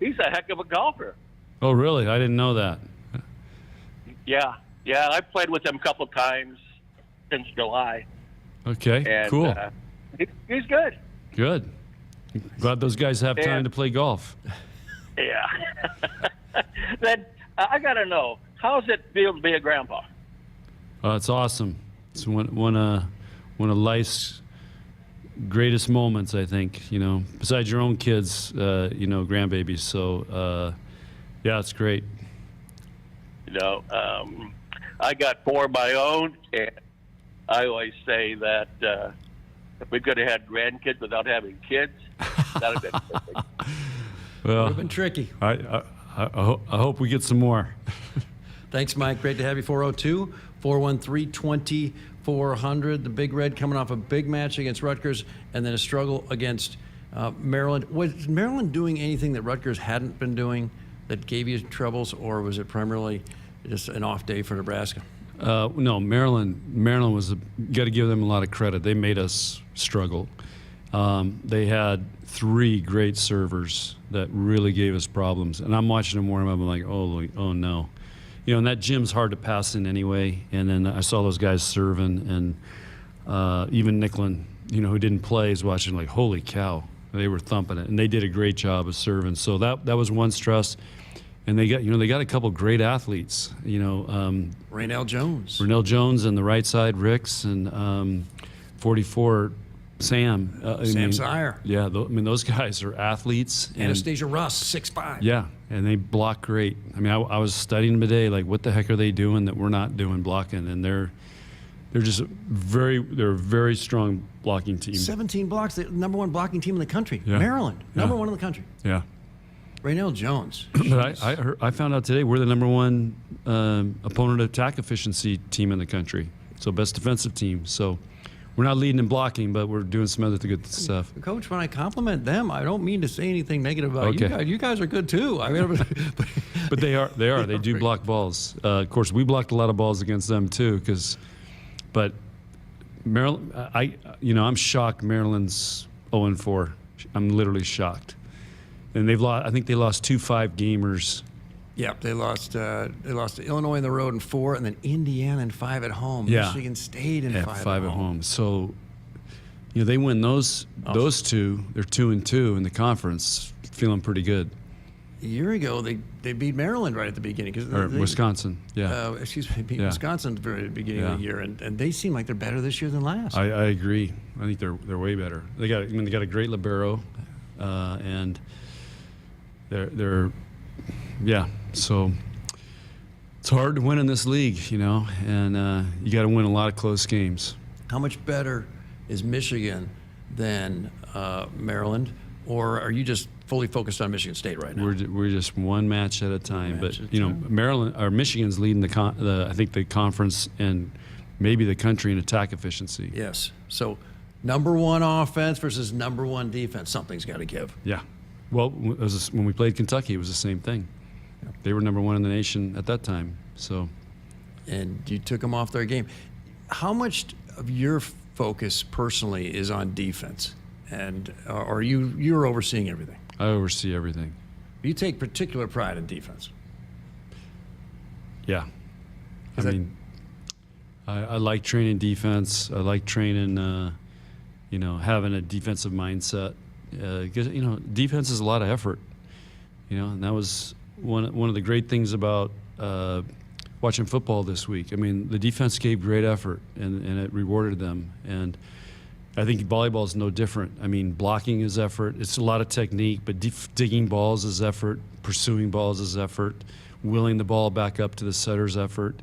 he's a heck of a golfer. Oh, really? I didn't know that. Yeah. I played with him a couple times since July. Okay, and, cool. He's good. Good. Glad those guys have time to play golf. Yeah. Then I got to know, how's it feel to be a grandpa? It's awesome. It's one of life's greatest moments, I think, besides your own kids, grandbabies. So, yeah, it's great. I got 4 of my own, and I always say that if we could have had grandkids without having kids, that would have been perfect. Well, would have been tricky. I hope we get some more. Thanks, Mike. Great to have you. 402-413-2400. The Big Red coming off a big match against Rutgers and then a struggle against Maryland. Was Maryland doing anything that Rutgers hadn't been doing that gave you troubles, or was it primarily just an off day for Nebraska? No, Maryland was got to give them a lot of credit. They made us struggle. They had 3 great servers that really gave us problems. And I'm watching them warm up. I'm like, oh no. And that gym's hard to pass in anyway. And then I saw those guys serving, and even Nicklin, who didn't play, is watching like, holy cow. They were thumping it, and they did a great job of serving. So that was one stress. And they got a couple great athletes. Raynell Jones. Raynell Jones on the right side, Ricks, and 44 Sam. Sire. Yeah, those guys are athletes. Anastasia Russ, 6'5". Yeah, and they block great. I was studying them today, like, what the heck are they doing that we're not doing blocking? And they're just a very strong blocking team. 17 blocks, the number 1 blocking team in the country. Yeah. Maryland, number 1 in the country. Yeah. Raynell Jones. But I found out today we're the number 1 opponent attack efficiency team in the country. So best defensive team. So we're not leading in blocking, but we're doing some other good stuff. Coach, when I compliment them, I don't mean to say anything negative about you guys. You guys are good too. But they are. They do block balls. Of course, we blocked a lot of balls against them too. But Maryland, I'm shocked. Maryland's 0-4. I'm literally shocked. And I think they lost 2 5-gamers. Yep, they lost to Illinois on the road in 4, and then Indiana in 5 at home. Yeah. Michigan State in 5 at home. So, they win those 2. They're 2-2 in the conference, feeling pretty good. A year ago, they beat Maryland right at the beginning. Wisconsin, yeah. Beat Wisconsin at the very beginning of the year, and they seem like they're better this year than last. I agree. I think they're way better. They got a great libero, and they're so it's hard to win in this league, and you got to win a lot of close games. How much better is Michigan than Maryland, or are you just fully focused on Michigan State right now? We're just one match at a time, Maryland or Michigan's leading I think the conference and maybe the country in attack efficiency. Yes. So number 1 offense versus number 1 defense. Something's got to give. Yeah. Well, when we played Kentucky, it was the same thing. They were number 1 in the nation at that time. So, and you took them off their game. How much of your focus personally is on defense, and are you're overseeing everything? I oversee everything. You take particular pride in defense. Yeah, I like training defense. I like training, having a defensive mindset. Because defense is a lot of effort, and that was one of the great things about watching football this week. The defense gave great effort, and it rewarded them. And I think volleyball is no different. Blocking is effort. It's a lot of technique, but digging balls is effort. Pursuing balls is effort. Willing the ball back up to the setter's effort.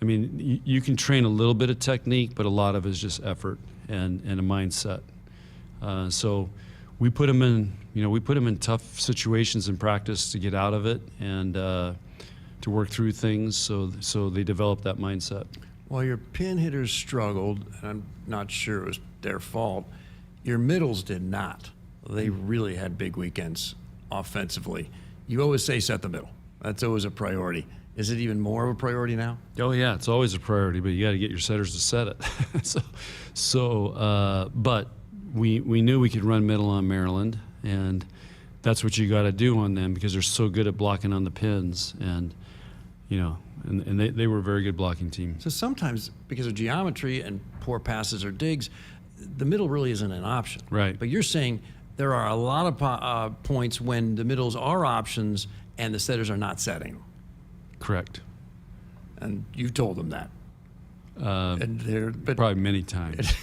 You can train a little bit of technique, but a lot of it is just effort and a mindset. So we put them in tough situations in practice to get out of it and to work through things. So they develop that mindset. While your pin hitters struggled, and I'm not sure it was their fault, your middles did not. They really had big weekends offensively. You always say set the middle. That's always a priority. Is it even more of a priority now? Oh yeah, it's always a priority, but you got to get your setters to set it. But we knew we could run middle on Maryland, and that's what you got to do on them because they're so good at blocking on the pins, and they were a very good blocking team. So sometimes because of geometry and poor passes or digs, the middle really isn't an option. Right. But you're saying there are a lot of points when the middles are options and the setters are not setting them. Correct. And you've told them that. And they're probably many times.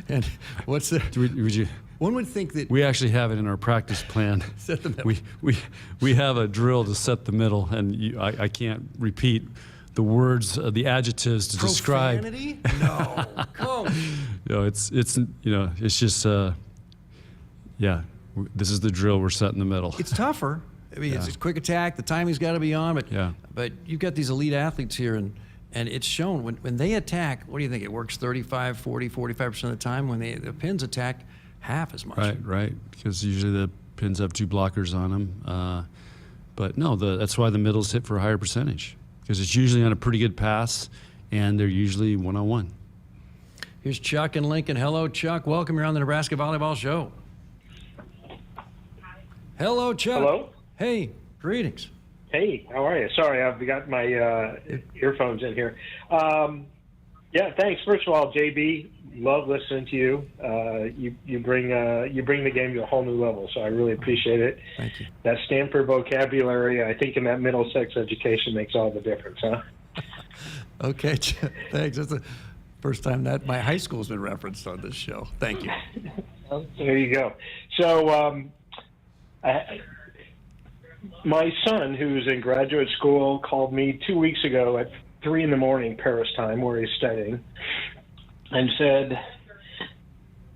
And what's the? Would you? One would think that we actually have it in our practice plan. Set the middle. We have a drill to set the middle, and I can't repeat the words, the adjectives to describe. Profanity? No, Coach. It's just yeah. This is the drill we're setting the middle. It's tougher. I mean, it's a quick attack. The timing's got to be on, but you've got these elite athletes here, and it's shown when they attack. What do you think? It works 35, 40, 45% of the time. When the Pins attack, half as much. Right. Because usually the Pins have 2 blockers on them. But no, that's why the middle's hit for a higher percentage, because it's usually on a pretty good pass, and they're usually one-on-one. Here's Chuck in Lincoln. Hello, Chuck. Welcome. You're on the Nebraska Volleyball Show. Hello, Chuck. Hello. Hey, greetings. Hey, how are you? Sorry, I've got my earphones in here. Yeah, thanks. First of all, JB, love listening to you. You bring the game to a whole new level, so I really appreciate it. Thank you. That Stanford vocabulary, I think, in that Middlesex education makes all the difference, huh? Okay, thanks. That's the first time that my high school's been referenced on this show. Thank you. Well, there you go. So, my son, who's in graduate school, called me 2 weeks ago at 3 a.m. Paris time, where he's studying, and said,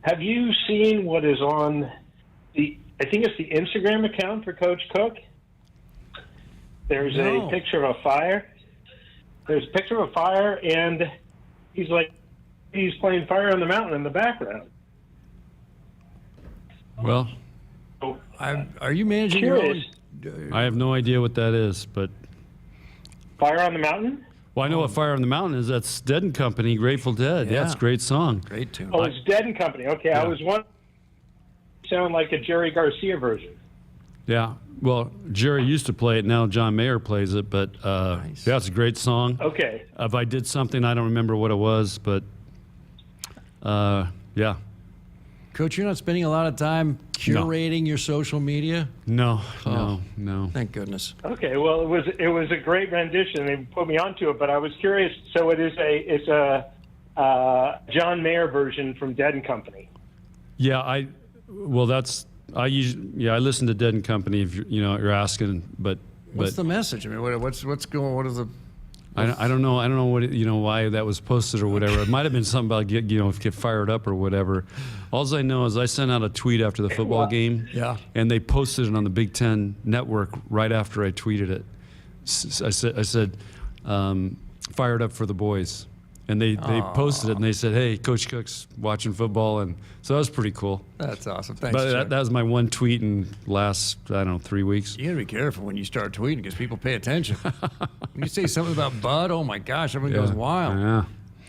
"Have you seen what is on I think it's the Instagram account for Coach Cook? There's a picture of a fire. There's a picture of a fire, and he's playing Fire on the Mountain in the background." Well, are you managing your own? I have no idea what that is, but Fire on the Mountain? Well, I know what Fire on the Mountain is. That's Dead and Company, Grateful Dead. Yeah, it's a great song. Great tune. Oh, it's Dead and Company. Okay, yeah. I was wondering. Sound like a Jerry Garcia version. Yeah. Well, Jerry used to play it. Now John Mayer plays it. But nice. Yeah, it's a great song. Okay. If I did something, I don't remember what it was, but yeah. Coach, you're not spending a lot of time curating your social media? No. Thank goodness. Okay, well, it was a great rendition. They put me onto it, but I was curious. So it's a John Mayer version from Dead and Company. Yeah, I listen to Dead and Company if you're asking, but what's the message? I mean, what's going? What is the? I don't know. I don't know what why that was posted or whatever. It might have been something about get fired up or whatever. All I know is I sent out a tweet after the football game, and they posted it on the Big Ten Network right after I tweeted it. I said, fired up for the boys, and they posted it and they said, "Hey, Coach Cook's watching football," and so that was pretty cool. That's awesome. Thanks. But that was my one tweet in last 3 weeks. You gotta be careful when you start tweeting because people pay attention. When you say something about Bud, oh my gosh, everyone goes wild. Yeah.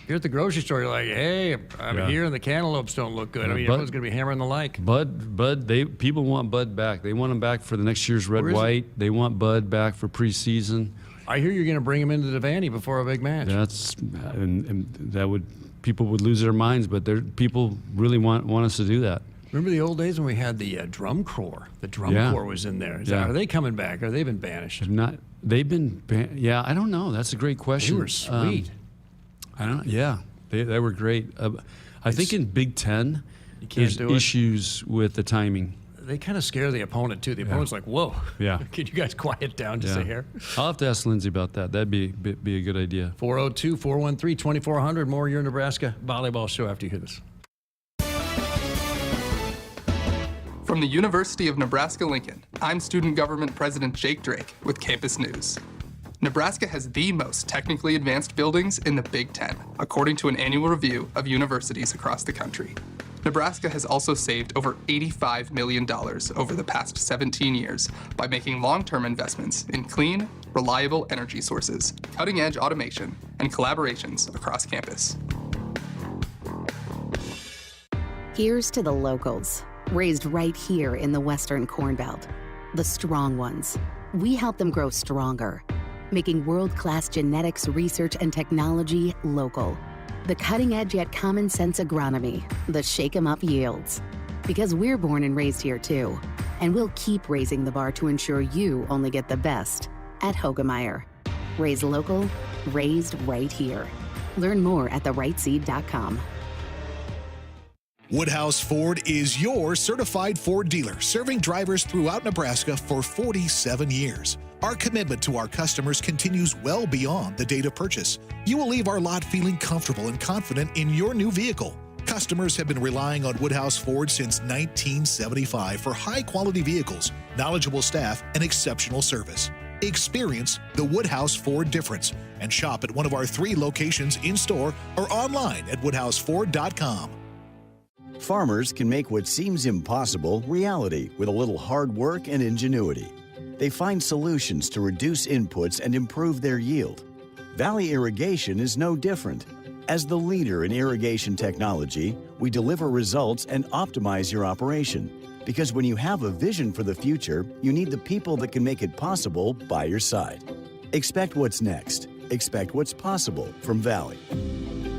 You're at the grocery store, you're like, "Hey, I'm here, and the cantaloupes don't look good." I mean, everyone's gonna be hammering the like. Bud, people want Bud back. They want him back for the next year's red white. They want Bud back for preseason. I hear you're going to bring him into the Devaney before a big match. And that people would lose their minds, but people really want us to do that. Remember the old days when we had the drum corps? The drum corps was in there. Are they coming back? Or have they been banished? They've been yeah, I don't know. That's a great question. They were sweet. I don't. Yeah, they were great. I think in Big Ten, there's issues with the timing. They kind of scare the opponent, too. The opponent's like, whoa. Yeah. Can you guys quiet down just a hair? I'll have to ask Lindsay about that. That'd be a good idea. 402-413-2400. More Your Nebraska Volleyball Show after you hear this. From the University of Nebraska-Lincoln, I'm Student Government President Jake Drake with Campus News. Nebraska has the most technically advanced buildings in the Big Ten, according to an annual review of universities across the country. Nebraska has also saved over $85 million over the past 17 years by making long-term investments in clean, reliable energy sources, cutting-edge automation, and collaborations across campus. Here's to the locals, raised right here in the Western Corn Belt. The strong ones. We help them grow stronger, making world-class genetics research and technology local. The cutting-edge yet common-sense agronomy, the shake-em-up yields. Because we're born and raised here, too. And we'll keep raising the bar to ensure you only get the best at Hogemeyer. Raised local, raised right here. Learn more at therightseed.com. Woodhouse Ford is your certified Ford dealer, serving drivers throughout Nebraska for 47 years. Our commitment to our customers continues well beyond the date of purchase. You will leave our lot feeling comfortable and confident in your new vehicle. Customers have been relying on Woodhouse Ford since 1975 for high-quality vehicles, knowledgeable staff, and exceptional service. Experience the Woodhouse Ford difference and shop at one of our 3 locations in-store or online at woodhouseford.com. Farmers can make what seems impossible reality with a little hard work and ingenuity. They find solutions to reduce inputs and improve their yield. Valley Irrigation is no different. As the leader in irrigation technology, we deliver results and optimize your operation. Because when you have a vision for the future, you need the people that can make it possible by your side. Expect what's next. Expect what's possible from Valley.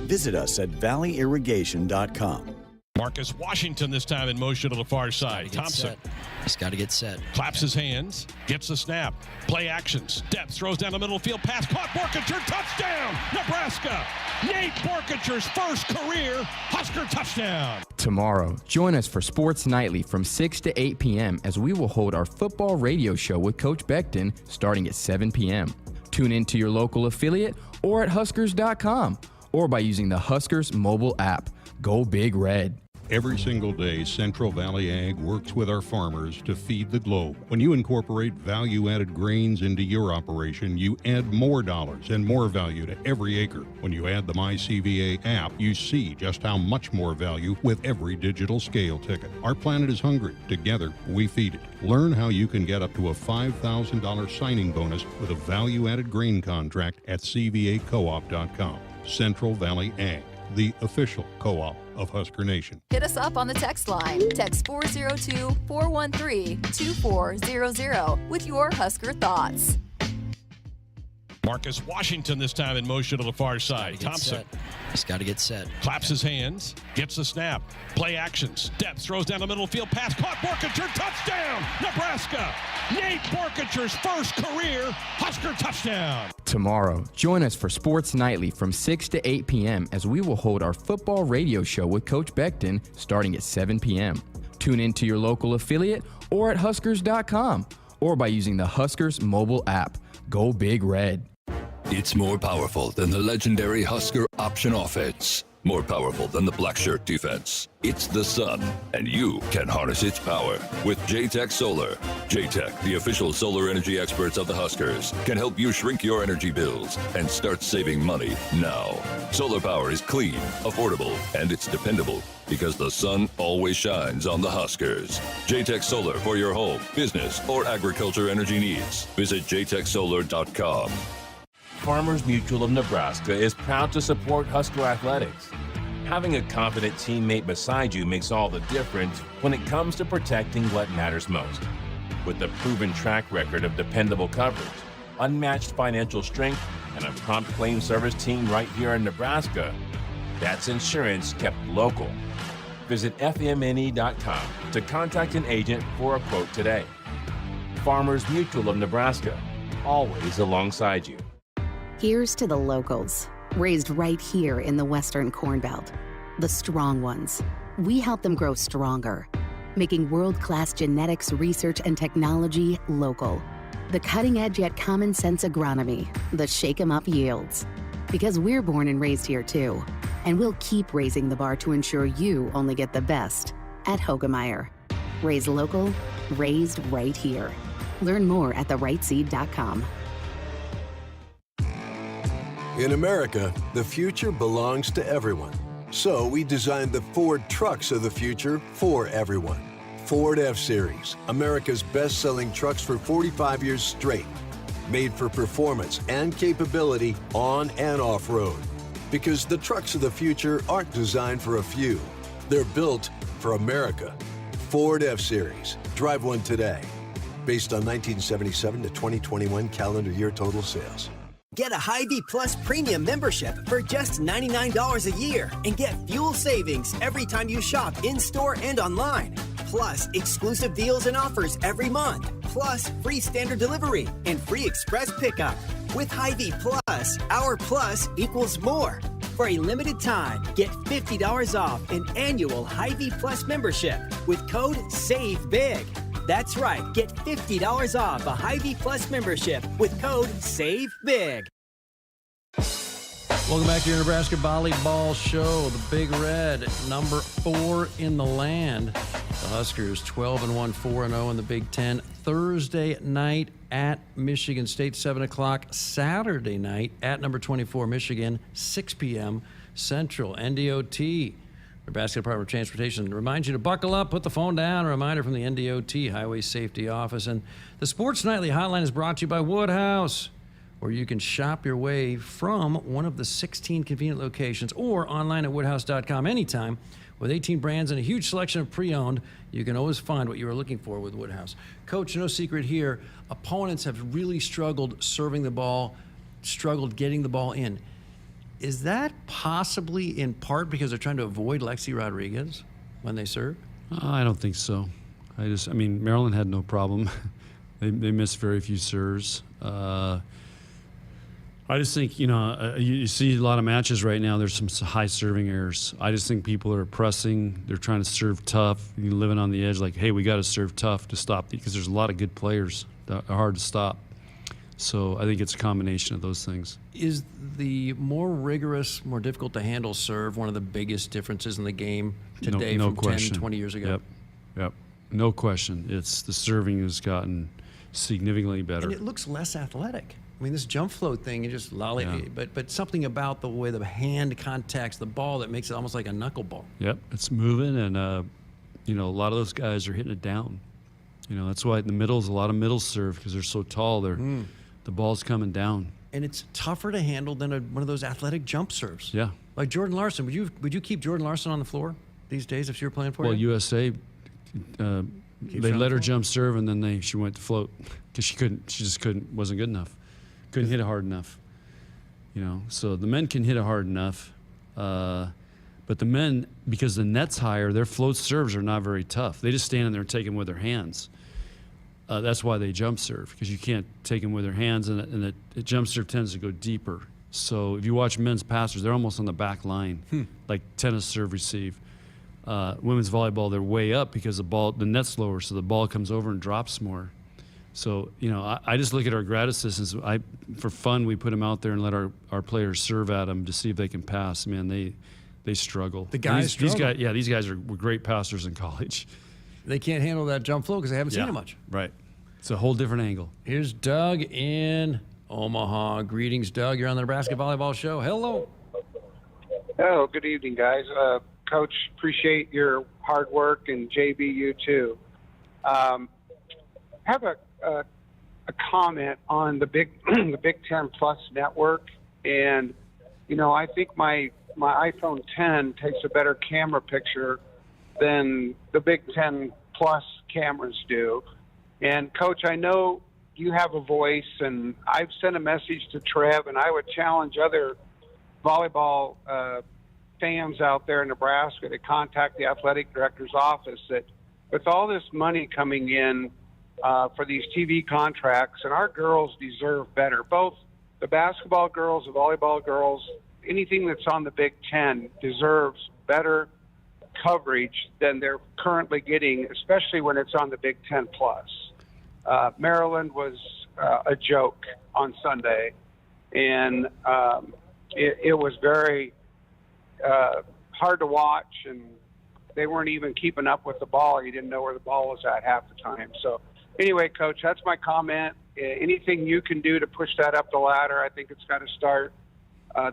Visit us at valleyirrigation.com. Marcus Washington this time in motion to the far side. Thompson. He's got to get set. Claps his hands, gets the snap. Play action. Step, throws down the middle field. Pass caught. Borkacher. Touchdown. Nebraska. Nate Borkacher's first career Husker touchdown. Tomorrow, join us for Sports Nightly from 6 to 8 p.m. as we will hold our football radio show with Coach Becton starting at 7 p.m. Tune in to your local affiliate or at Huskers.com or by using the Huskers mobile app. Go Big Red. Every single day, Central Valley Ag works with our farmers to feed the globe. When you incorporate value-added grains into your operation, you add more dollars and more value to every acre. When you add the MyCVA app, you see just how much more value with every digital scale ticket. Our planet is hungry. Together, we feed it. Learn how you can get up to a $5,000 signing bonus with a value-added grain contract at cvacoop.com. Central Valley Ag, the official co-op of Husker Nation. Hit us up on the text line. Text 402-413-2400 with your Husker thoughts. Marcus Washington this time in motion to the far side. Thompson. He's got to get set. Claps his hands, gets the snap. Play action. Step, throws down the middle field. Pass caught. Borkacher. Touchdown. Nebraska. Nate Borkacher's first career Husker touchdown. Tomorrow, join us for Sports Nightly from 6 to 8 p.m. as we will hold our football radio show with Coach Becton starting at 7 p.m. Tune in to your local affiliate or at Huskers.com or by using the Huskers mobile app. Go Big Red. It's more powerful than the legendary Husker option offense. More powerful than the black shirt defense. It's the sun, and you can harness its power with J-Tech Solar. J-Tech, the official solar energy experts of the Huskers, can help you shrink your energy bills and start saving money now. Solar power is clean, affordable, and it's dependable because the sun always shines on the Huskers. J-Tech Solar for your home, business, or agriculture energy needs. Visit jtechsolar.com. Farmers Mutual of Nebraska is proud to support Husker athletics. Having a confident teammate beside you makes all the difference when it comes to protecting what matters most. With a proven track record of dependable coverage, unmatched financial strength, and a prompt claim service team right here in Nebraska, that's insurance kept local. Visit FMNE.com to contact an agent for a quote today. Farmers Mutual of Nebraska, always alongside you. Here's to the locals, raised right here in the Western Corn Belt. The strong ones. We help them grow stronger, making world-class genetics research and technology local. The cutting-edge yet common-sense agronomy, the shake-em-up yields. Because we're born and raised here too, and we'll keep raising the bar to ensure you only get the best at Hogemeyer. Raised local, raised right here. Learn more at therightseed.com. In America, the future belongs to everyone. So we designed the Ford trucks of the future for everyone. Ford F-Series, America's best-selling trucks for 45 years straight. Made for performance and capability on and off-road. Because the trucks of the future aren't designed for a few. They're built for America. Ford F-Series. Drive one today. Based on 1977 to 2021 calendar year total sales. Get a Hy-Vee Plus Premium membership for just $99 a year and get fuel savings every time you shop in-store and online. Plus, exclusive deals and offers every month. Plus, free standard delivery and free express pickup. With Hy-Vee Plus, our plus equals more. For a limited time, get $50 off an annual Hy-Vee Plus membership with code SAVEBIG. That's right, get $50 off a Hy-Vee Plus membership with code SAVEBIG. Welcome back to your Nebraska Volleyball Show. The Big Red, number 4 in the land. The Huskers, 12-1, 4-0 in the Big Ten. Thursday night at Michigan State, 7 o'clock. Saturday night at number 24, Michigan, 6 p.m. Central. NDOT, Nebraska Department of Transportation, reminds you to buckle up, put the phone down. A reminder from the NDOT Highway Safety Office. And the Sports Nightly Hotline is brought to you by Woodhouse, where you can shop your way from one of the 16 convenient locations or online at woodhouse.com anytime. With 18 brands and a huge selection of pre-owned, you can always find what you are looking for with Woodhouse. Coach, no secret here, opponents have really struggled serving the ball, struggled getting the ball in. Is that possibly in part because they're trying to avoid Lexi Rodriguez when they serve? I don't think so. Maryland had no problem. They missed very few serves. I just think, you see a lot of matches right now, there's some high serving errors. I just think people are pressing, they're trying to serve tough, living on the edge, like, hey, we got to serve tough to stop, because there's a lot of good players that are hard to stop. So I think it's a combination of those things. Is the more rigorous, more difficult to handle serve one of the biggest differences in the game today no from question. 10, 20 years ago? Yep. No question. It's the serving has gotten significantly better. And it looks less athletic. I mean, this jump float thing, you just but something about the way the hand contacts the ball that makes it almost like a knuckleball. Yep, it's moving, and a lot of those guys are hitting it down. That's why in the middles, a lot of middles serve because they're so tall. The ball's coming down, and it's tougher to handle than one of those athletic jump serves. Yeah, like Jordan Larson. Would you keep Jordan Larson on the floor these days if you were playing for you? Well, USA, they let her jump serve, and then she went to float because she just wasn't good enough. Couldn't hit it hard enough, So the men can hit it hard enough, but the men, because the net's higher, their float serves are not very tough. They just stand in there and take them with their hands. That's why they jump serve, because you can't take them with their hands, and the jump serve tends to go deeper. So if you watch men's passers, they're almost on the back line, like tennis serve receive. Women's volleyball, they're way up because the net's lower, so the ball comes over and drops more. So, I just look at our grad assistants. For fun, we put them out there and let our players serve at them to see if they can pass. Man, they struggle. The guys struggle. These guys were great passers in college. They can't handle that jump flow because they haven't seen it much. Right. It's a whole different angle. Here's Doug in Omaha. Greetings, Doug. You're on the Nebraska Volleyball Show. Hello. Oh, good evening, guys. Coach, appreciate your hard work, and JB, you too. Have a comment on the Big Ten Plus network, and I think my iPhone 10 takes a better camera picture than the Big Ten Plus cameras do. And Coach, I know you have a voice, and I've sent a message to Trev, and I would challenge other volleyball fans out there in Nebraska to contact the athletic director's office that with all this money coming in for these TV contracts, and our girls deserve better. Both the basketball girls, the volleyball girls, anything that's on the Big Ten deserves better coverage than they're currently getting, especially when it's on the Big Ten Plus. Maryland was a joke on Sunday, and it was very hard to watch, and they weren't even keeping up with the ball. You didn't know where the ball was at half the time. So anyway, Coach, that's my comment. Anything you can do to push that up the ladder, I think it's got to start.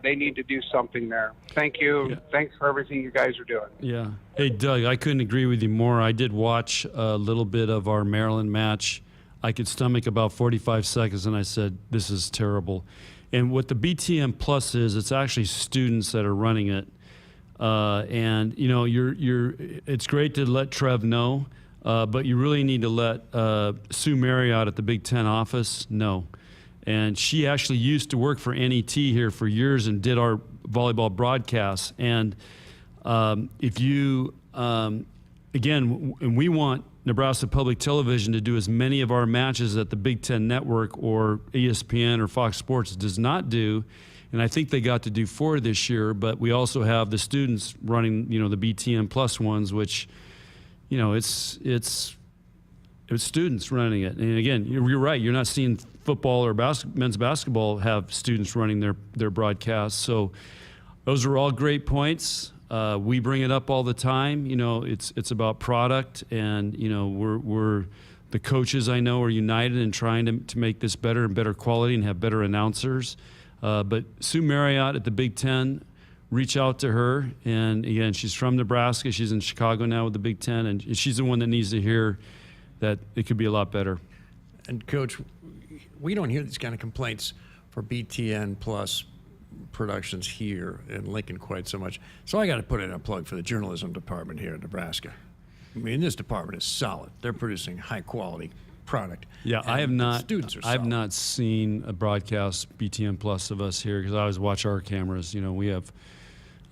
They need to do something there. Thank you. Yeah. Thanks for everything you guys are doing. Yeah. Hey, Doug, I couldn't agree with you more. I did watch a little bit of our Maryland match. I could stomach about 45 seconds, and I said, this is terrible. And what the BTN Plus is, it's actually students that are running it. And, it's great to let Trev know, but you really need to let Sue Marriott at the Big Ten office know. And she actually used to work for NET here for years and did our volleyball broadcasts. And if you, again, and we want Nebraska Public Television to do as many of our matches that the Big Ten Network or ESPN or Fox Sports does not do. And I think they got to do 4 this year, but we also have the students running, the BTN Plus ones, which, it's students running it. And again, you're right. You're not seeing football or men's basketball have students running their broadcasts. So those are all great points. We bring it up all the time. It's about product, and we're the coaches I know are united in trying to make this better and better quality and have better announcers. But Sue Marriott at the Big Ten, reach out to her. And again, she's from Nebraska. She's in Chicago now with the Big Ten, and she's the one that needs to hear that it could be a lot better. And Coach, we don't hear these kind of complaints for BTN Plus productions here in Lincoln quite so much. So I got to put in a plug for the journalism department here in Nebraska. I mean, this department is solid. They're producing high quality product. Yeah, I have not. Students are solid. I've not seen a broadcast BTN Plus of us here because I always watch our cameras.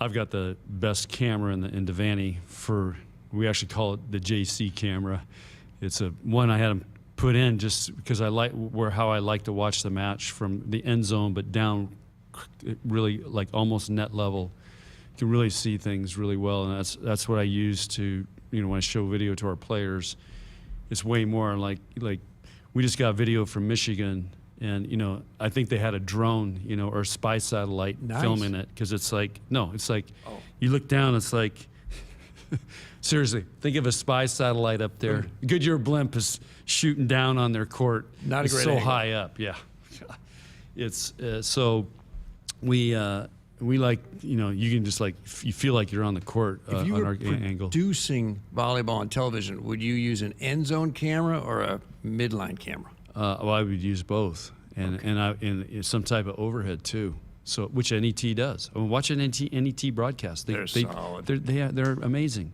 I've got the best camera in Devaney for. We actually call it the JC camera. It's one I had them put in just because I like how I like to watch the match from the end zone, but down really like almost net level. You can really see things really well, and that's what I use to when I show video to our players. It's way more like we just got video from Michigan, and I think they had a drone or a spy satellite filming it because it's like you look down, it's like. Seriously, think of a spy satellite up there. Goodyear blimp is shooting down on their court. Not a great so angle. high up, yeah. It's so we like you can just you feel like you're on the court if you on were our angle. Producing volleyball on television, would you use an end zone camera or a midline camera? I would use both, and some type of overhead too. So which NET does. I mean, watch an NET broadcast. They're solid. They're amazing.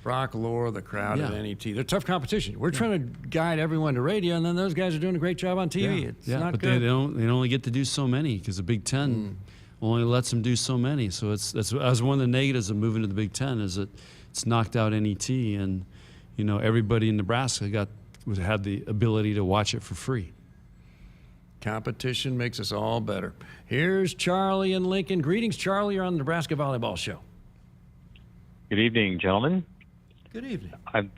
Brock Lohr, the crowd at NET. They're tough competition. We're trying to guide everyone to radio, and then those guys are doing a great job on TV. It's not but good. They only get to do so many because the Big Ten only lets them do so many. So that's one of the negatives of moving to the Big Ten is that it's knocked out NET, and everybody in Nebraska had the ability to watch it for free. Competition makes us all better. Here's Charlie in Lincoln. Greetings, Charlie. You're on the Nebraska Volleyball Show. Good evening, gentlemen. Good evening.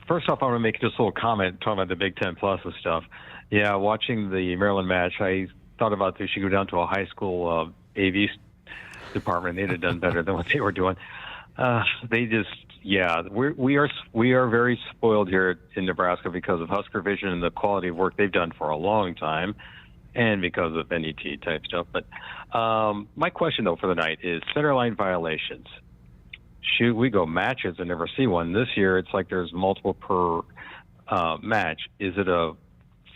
First off, I want to make just a little comment talking about the Big Ten Plus and stuff. Yeah, watching the Maryland match, I thought about they should go down to a high school AV department. They'd have done better than what they were doing. We are very spoiled here in Nebraska because of Husker Vision and the quality of work they've done for a long time, and because of NET type stuff. But my question, though, for the night is centerline violations. Shoot, we go matches and never see one. This year, it's like there's multiple per match. Is it a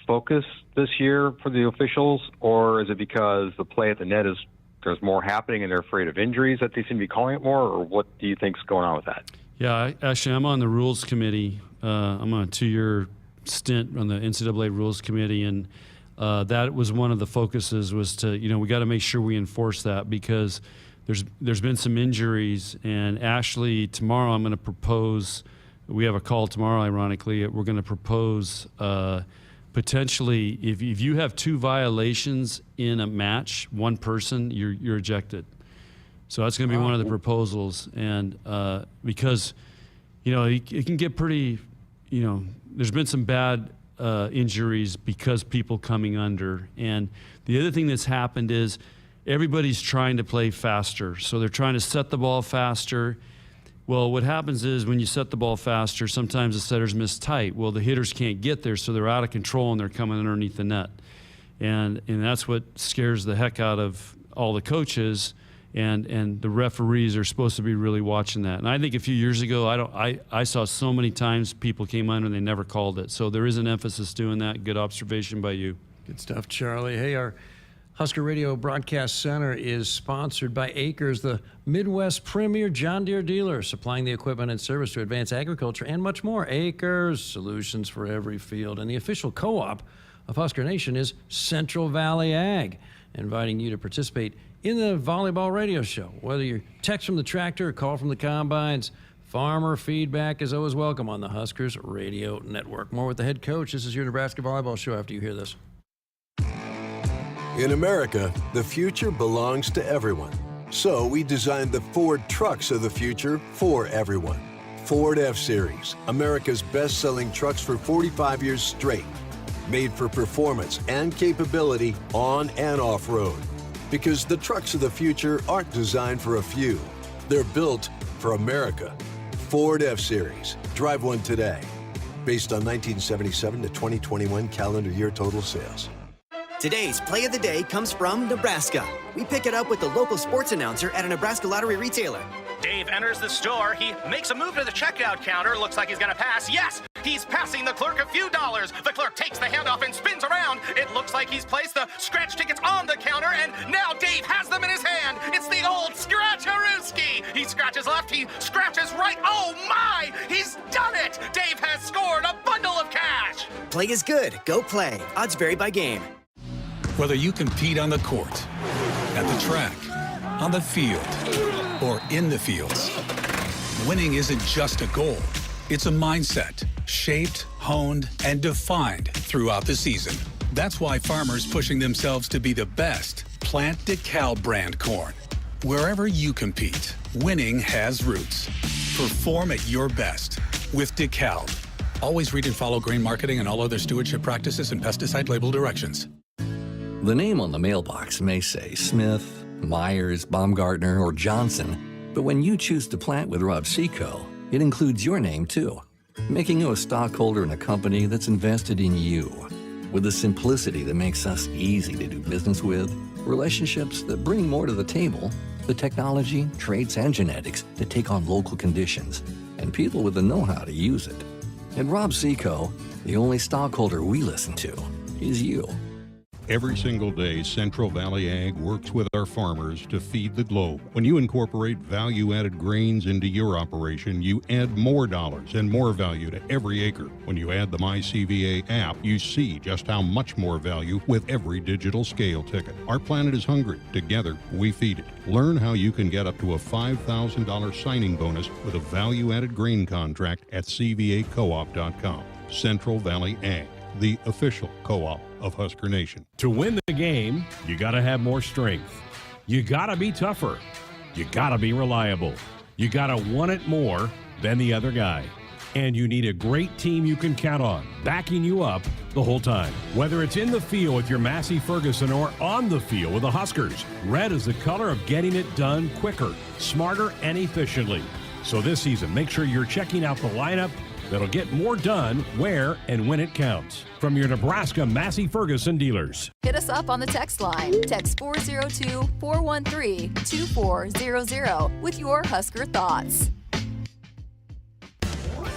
focus this year for the officials, or is it because the play at the net there's more happening and they're afraid of injuries that they seem to be calling it more, or what do you think's going on with that? Yeah, actually, I'm on the rules committee. I'm on a 2-year stint on the NCAA rules committee, and that was one of the focuses was to, we got to make sure we enforce that because there's been some injuries. And Ashley, tomorrow I'm going to propose, we have a call tomorrow, ironically, we're going to propose potentially if you have 2 violations in a match, one person, you're ejected. So that's going to be one of the proposals. And because, it can get pretty, there's been some bad injuries because people coming under. And the other thing that's happened is everybody's trying to play faster. So they're trying to set the ball faster. Well, what happens is when you set the ball faster, sometimes the setters miss tight. Well, the hitters can't get there, so they're out of control and they're coming underneath the net. And that's what scares the heck out of all the coaches, and the referees are supposed to be really watching that. And I think a few years ago, I saw so many times people came under and they never called it. So there is an emphasis doing that. Good observation by you. Good stuff, Charlie. Hey, our Husker Radio Broadcast Center is sponsored by Acres, the Midwest premier John Deere dealer, supplying the equipment and service to advance agriculture and much more. Acres, solutions for every field. And the official co-op of Husker Nation is Central Valley Ag, inviting you to participate in the volleyball radio show. Whether you text from the tractor or call from the combines, Farmer feedback is always welcome on the Huskers Radio Network. More with the head coach. This is your Nebraska Volleyball Show after you hear this. In America, the future belongs to everyone. So we designed the Ford trucks of the future for everyone. Ford F-Series, America's best-selling trucks for 45 years straight. Made for performance and capability on and off-road. Because the trucks of the future aren't designed for a few. They're built for America. Ford F-Series. Drive one today. Based on 1977 to 2021 calendar year total sales. Today's play of the day comes from Nebraska. We pick it up with the local sports announcer at a Nebraska lottery retailer. Dave enters the store. He makes a move to the checkout counter. Looks like he's going to pass. Yes, he's passing the clerk a few dollars. The clerk takes the handoff and spins around. It looks like he's placed the scratch tickets on the counter, and now Dave has them in his hand. It's the old Scratch-a-rooski. He scratches left. He scratches right. Oh, my! He's done it! Dave has scored a bundle of cash. Play is good. Go play. Odds vary by game. Whether you compete on the court, at the track, on the field, or in the fields, winning isn't just a goal. It's a mindset, shaped, honed, and defined throughout the season. That's why farmers pushing themselves to be the best plant DeKalb brand corn. Wherever you compete, winning has roots. Perform at your best with DeKalb. Always read and follow grain marketing and all other stewardship practices and pesticide label directions. The name on the mailbox may say Smith, Myers, Baumgartner, or Johnson, but when you choose to plant with Rob Seco, it includes your name too, making you a stockholder in a company that's invested in you. With the simplicity that makes us easy to do business with, relationships that bring more to the table, the technology, traits, and genetics that take on local conditions, and people with the know-how to use it. At Rob Seco, the only stockholder we listen to is you. Every single day, Central Valley Ag works with our farmers to feed the globe. When you incorporate value-added grains into your operation, you add more dollars and more value to every acre. When you add the MyCVA app, you see just how much more value with every digital scale ticket. Our planet is hungry. Together, we feed it. Learn how you can get up to a $5,000 signing bonus with a value-added grain contract at cvacoop.com. Central Valley Ag, the official co-op of Husker Nation. To win the game, you got to have more strength. You got to be tougher. You got to be reliable. You got to want it more than the other guy. And you need a great team you can count on, backing you up the whole time. Whether it's in the field with your Massey Ferguson or on the field with the Huskers, red is the color of getting it done quicker, smarter, and efficiently. So this season, make sure you're checking out the lineup that'll get more done where and when it counts. From your Nebraska Massey Ferguson dealers. Hit us up on the text line. Text 402-413-2400 with your Husker thoughts.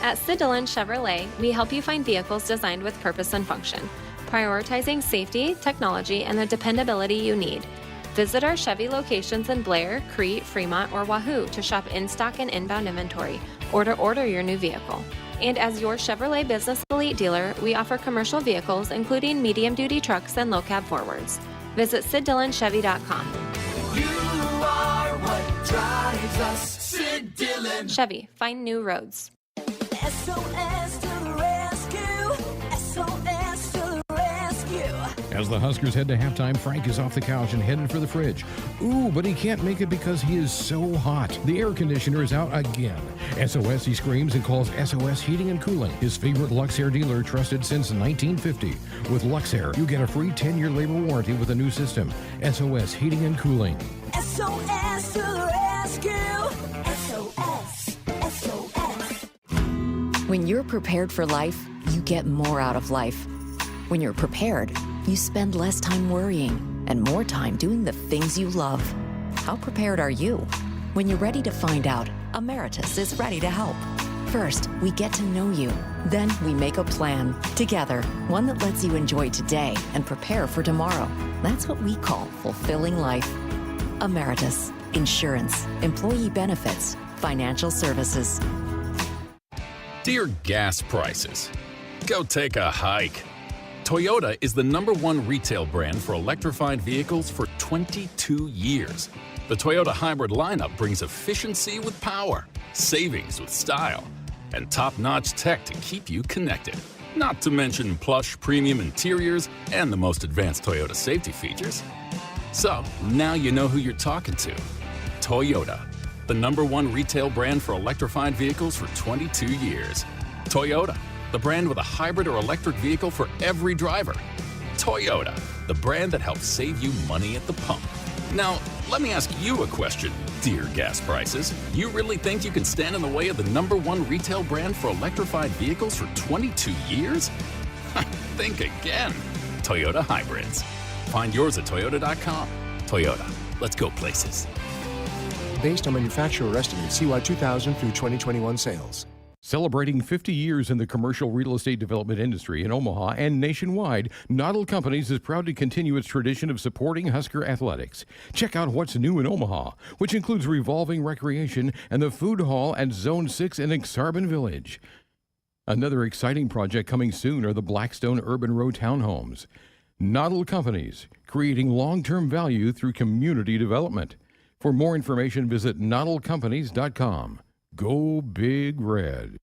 At Sid Dillon Chevrolet, we help you find vehicles designed with purpose and function, prioritizing safety, technology, and the dependability you need. Visit our Chevy locations in Blair, Crete, Fremont, or Wahoo to shop in-stock and inbound inventory, or to order your new vehicle. And as your Chevrolet Business Elite dealer, we offer commercial vehicles, including medium-duty trucks and low-cab forwards. Visit SidDillonChevy.com. You are what drives us, Sid Dillon. Chevy, find new roads. SOS to the rescue. SOS to the rescue. As the Huskers head to halftime, Frank is off the couch and headed for the fridge. Ooh, but he can't make it because he is so hot. The air conditioner is out again. SOS, he screams and calls SOS Heating and Cooling, his favorite Luxair dealer trusted since 1950. With Luxair, you get a free 10-year labor warranty with a new system. SOS Heating and Cooling. SOS to the rescue. SOS. SOS. When you're prepared for life, you get more out of life. When you're prepared, you spend less time worrying and more time doing the things you love. How prepared are you? When you're ready to find out, Emeritus is ready to help. First, we get to know you. Then we make a plan together, one that lets you enjoy today and prepare for tomorrow. That's what we call fulfilling life. Emeritus, insurance, employee benefits, financial services. Dear gas prices, go take a hike. Toyota is the #1 retail brand for electrified vehicles for 22 years. The Toyota hybrid lineup brings efficiency with power, savings with style, and top-notch tech to keep you connected. Not to mention plush premium interiors and the most advanced Toyota safety features. So, now you know who you're talking to. Toyota, the #1 retail brand for electrified vehicles for 22 years. Toyota, the brand with a hybrid or electric vehicle for every driver. Toyota, the brand that helps save you money at the pump. Now, let me ask you a question, dear gas prices. You really think you can stand in the way of the #1 retail brand for electrified vehicles for 22 years? Think again. Toyota Hybrids. Find yours at toyota.com. Toyota, let's go places. Based on manufacturer estimates, CY 2000 through 2021 sales. Celebrating 50 years in the commercial real estate development industry in Omaha and nationwide, Noddle Companies is proud to continue its tradition of supporting Husker athletics. Check out what's new in Omaha, which includes revolving recreation and the food hall at Zone 6 in Exarban Village. Another exciting project coming soon are the Blackstone Urban Row townhomes. Noddle Companies, creating long-term value through community development. For more information, visit noddlecompanies.com. Go Big Red.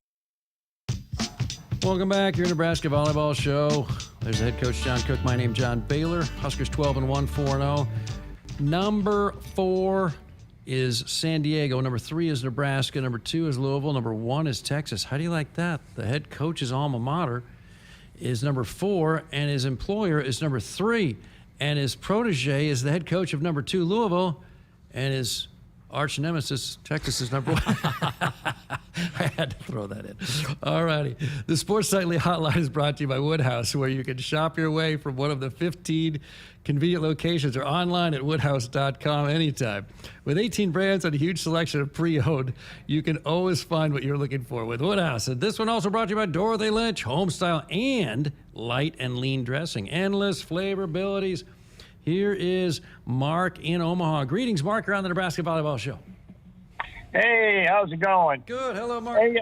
Welcome back. Your Nebraska Volleyball Show. There's the head coach, John Cook. My name's John Baylor. Huskers 12-1, 4-0. Number 4 is San Diego. Number 3 is Nebraska. Number 2 is Louisville. Number 1 is Texas. How do you like that? The head coach's alma mater is number 4, and his employer is number 3. And his protege is the head coach of number 2, Louisville, and his arch nemesis, Texas, is number 1. I had to throw that in. All righty. The Sports Nightly Hotline is brought to you by Woodhouse, where you can shop your way from one of the 15 convenient locations or online at woodhouse.com anytime. With 18 brands and a huge selection of pre-owned, you can always find what you're looking for with Woodhouse. And this one also brought to you by Dorothy Lynch, Homestyle and light and lean dressing. Endless flavor abilities. Here is Mark in Omaha. Greetings, Mark. You're on the Nebraska Volleyball Show. Hey, how's it going? Good. Hello, Mark. Hey,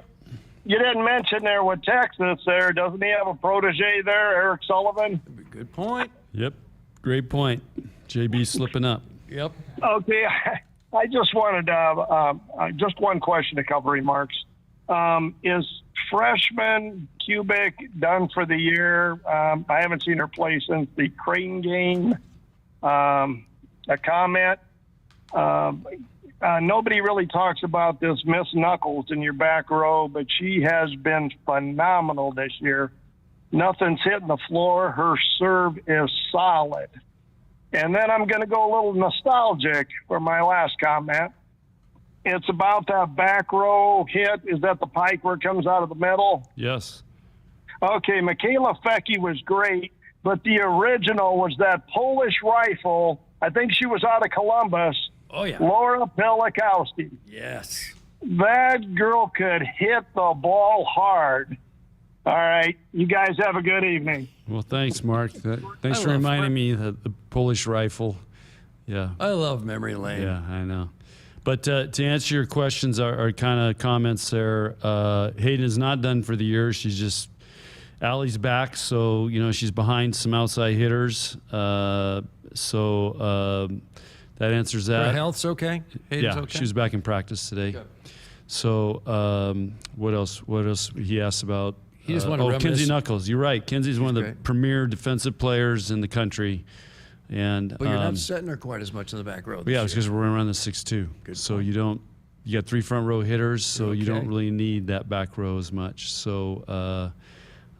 you didn't mention there with Texas there. Doesn't he have a protege there, Eric Sullivan? Good point. Yep. Great point. JB slipping up. Yep. Okay. I just wanted just one question, a couple remarks. Is freshman Kubik done for the year? I haven't seen her play since the Creighton game. A comment. Nobody really talks about this Miss Knuckles in your back row, but she has been phenomenal this year. Nothing's hitting the floor. Her serve is solid. And then I'm going to go a little nostalgic for my last comment. It's about that back row hit. Is that the pike where it comes out of the middle? Yes. Okay, Michaela Fecki was great, but the original was that Polish rifle. I think she was out of Columbus. Oh, yeah. Laura Pelikowski. Yes. That girl could hit the ball hard. All right. You guys have a good evening. Well, thanks, Mark. Thanks for reminding me that the Polish rifle. Yeah. I love memory lane. Yeah, I know. But to answer your questions, our kind of comments there, Hayden is not done for the year. She's just, Allie's back, so, she's behind some outside hitters. That answers that. Her health's okay? Hayden's okay? She was back in practice today. Good. So what else? What else he asked about? He just wanted to reminisce. Kenzie Knuckles. You're right. Kenzie's one of the great. premier defensive players in the country. And But you're not setting her quite as much in the back row. Yeah, it's because we're around the 6'2". So you got 3 front row hitters, so you don't really need that back row as much. So,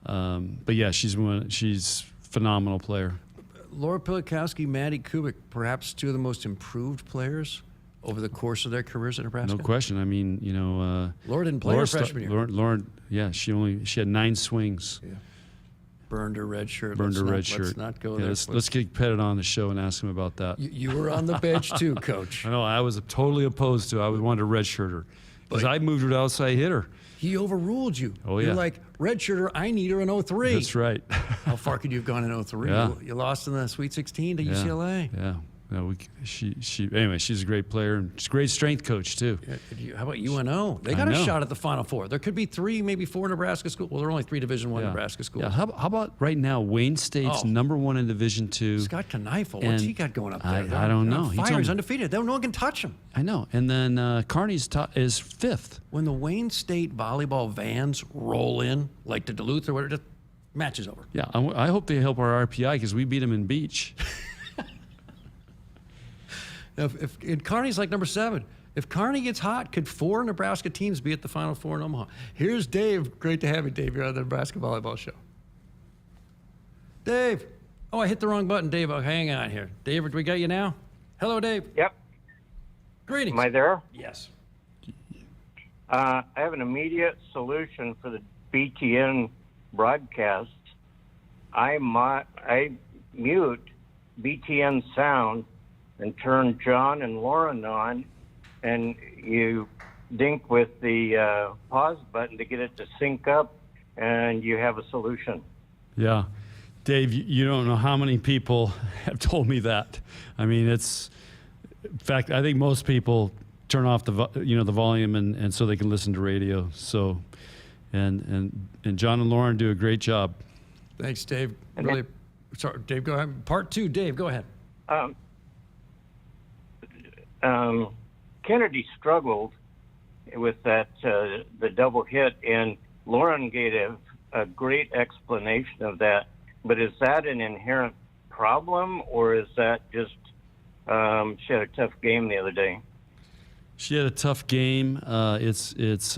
but yeah, she's a phenomenal player. Laura Pelikowski, Maddie Kubik, perhaps 2 of the most improved players over the course of their careers at Nebraska. No question. I mean, Laura didn't play her freshman year. Lauren, yeah, she had 9 swings. Yeah. Burned her red shirt. Let's not go there. Let's get Pettit on the show and ask him about that. You were on the bench too, Coach. I know. I was totally opposed to it. I wanted to redshirt her because I moved her to outside hitter. He overruled you. Oh, yeah. You're like, redshirter, I need her in 03. That's right. How far could you have gone in 03? Yeah. You lost in the Sweet 16 to UCLA. Yeah. Anyway, she's a great player and she's a great strength coach too. Yeah, how about UNO? They got a shot at the Final Four. There could be 3, maybe 4 Nebraska schools. Well, there are only 3 Division I Nebraska schools. Yeah. How about right now? Wayne State's #1 in Division II. Scott Kneifel, what's he got going up there? I don't know. He's undefeated. No one can touch him. I know. And then Kearney's is 5th. When the Wayne State volleyball vans roll in, like to Duluth or whatever, just match is over. Yeah, I hope they help our RPI because we beat them in beach. If Kearney's like number 7, if Kearney gets hot, could 4 Nebraska teams be at the Final Four in Omaha? Here's Dave. Great to have you, Dave. You're on the Nebraska Volleyball Show. Dave. Oh, I hit the wrong button, Dave. Oh, hang on here. Dave, we got you now? Hello, Dave. Yep. Greetings. Am I there? Yes. I have an immediate solution for the BTN broadcast. I mute BTN sound and turn John and Lauren on, and you dink with the pause button to get it to sync up, and you have a solution. Yeah. Dave, you don't know how many people have told me that. I mean, in fact, I think most people turn off the volume and so they can listen to radio. So, and John and Lauren do a great job. Thanks, Dave. Really, sorry, Dave. Go ahead. Part 2, Dave. Go ahead. Kennedy struggled with that the double hit, and Lauren gave a great explanation of that. But is that an inherent problem, or is that just she had a tough game the other day? She had a tough game. It's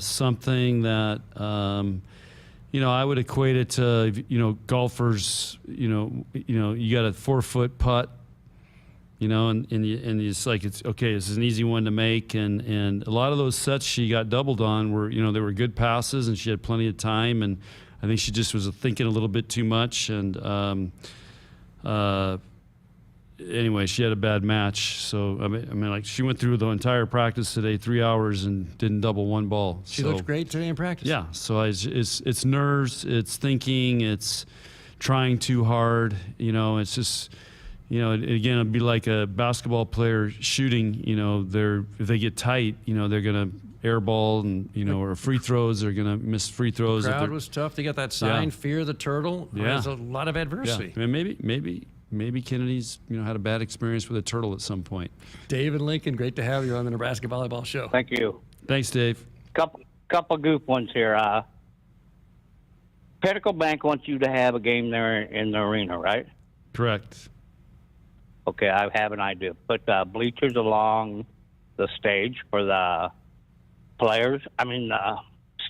something that I would equate it to golfers. You got a 4-foot putt. And it's like it's okay. This is an easy one to make, and a lot of those sets she got doubled on were they were good passes, and she had plenty of time, and I think she just was thinking a little bit too much, and anyway, she had a bad match. So I mean, like she went through the entire practice today, 3 hours, and didn't double one ball. She looked great today in practice. Yeah. So it's nerves, it's thinking, it's trying too hard. It's just. Again, it'd be like a basketball player shooting. If they get tight, they're gonna airball, and or free throws, they're gonna miss free throws. The crowd was tough. They got that sign, "Fear the turtle." Yeah, there's a lot of adversity. Yeah. And maybe Kennedy's had a bad experience with a turtle at some point. David Lincoln, great to have you on the Nebraska Volleyball Show. Thank you. Thanks, Dave. Couple goof ones here. Pinnacle Bank wants you to have a game there in the arena, right? Correct. Okay, I have an idea. Put bleachers along the stage for the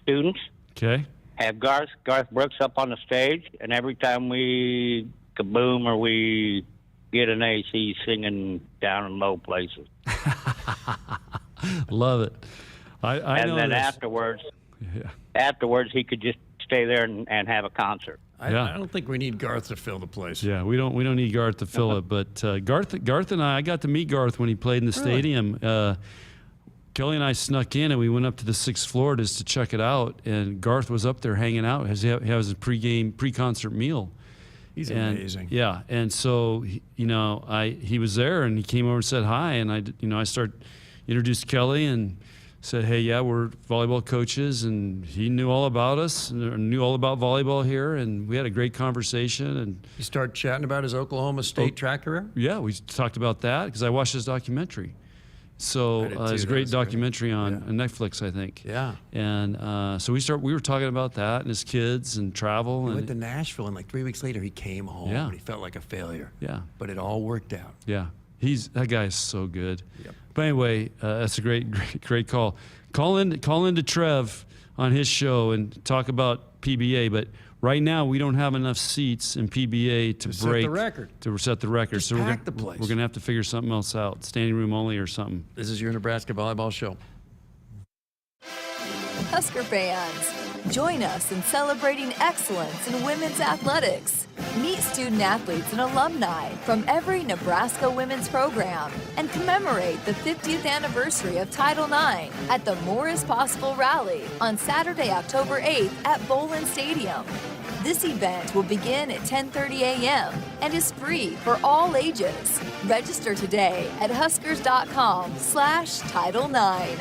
students. Okay. Have Garth Brooks up on the stage, and every time we kaboom or we get an ace, he's singing down in low places. Love it. I know. And then this. afterwards, he could just stay there and have a concert. I don't think we need Garth to fill the place. Yeah, we don't need Garth to fill it, but Garth and I got to meet Garth when he played in the stadium. Kelly and I snuck in, and we went up to the 6th floor just to check it out, and Garth was up there hanging out. He has a pre-concert meal. He's amazing. Yeah, and so he was there, and he came over and said hi, and I introduced Kelly and said, hey, yeah, we're volleyball coaches, and he knew all about us and knew all about volleyball here, and we had a great conversation. And you start chatting about his Oklahoma State track career? Yeah, we talked about that because I watched his documentary. So it's a great documentary on Netflix, I think. Yeah. And so we were talking about that and his kids and travel. He went to Nashville, and like 3 weeks later, he came home, and he felt like a failure. Yeah. But it all worked out. Yeah. That guy is so good. Yep. But anyway, that's a great call. Call into Trev on his show and talk about PBA. But right now, we don't have enough seats in PBA to break set the record. To set the record. Just so pack the place. We're gonna have to figure something else out. Standing room only or something. This is your Nebraska Volleyball Show. Husker fans, join us in celebrating excellence in women's athletics. Meet student athletes and alumni from every Nebraska women's program and commemorate the 50th anniversary of Title IX at the More is Possible Rally on Saturday, October 8th at Bolin Stadium. This event will begin at 10:30 a.m. and is free for all ages. Register today at huskers.com/Title IX.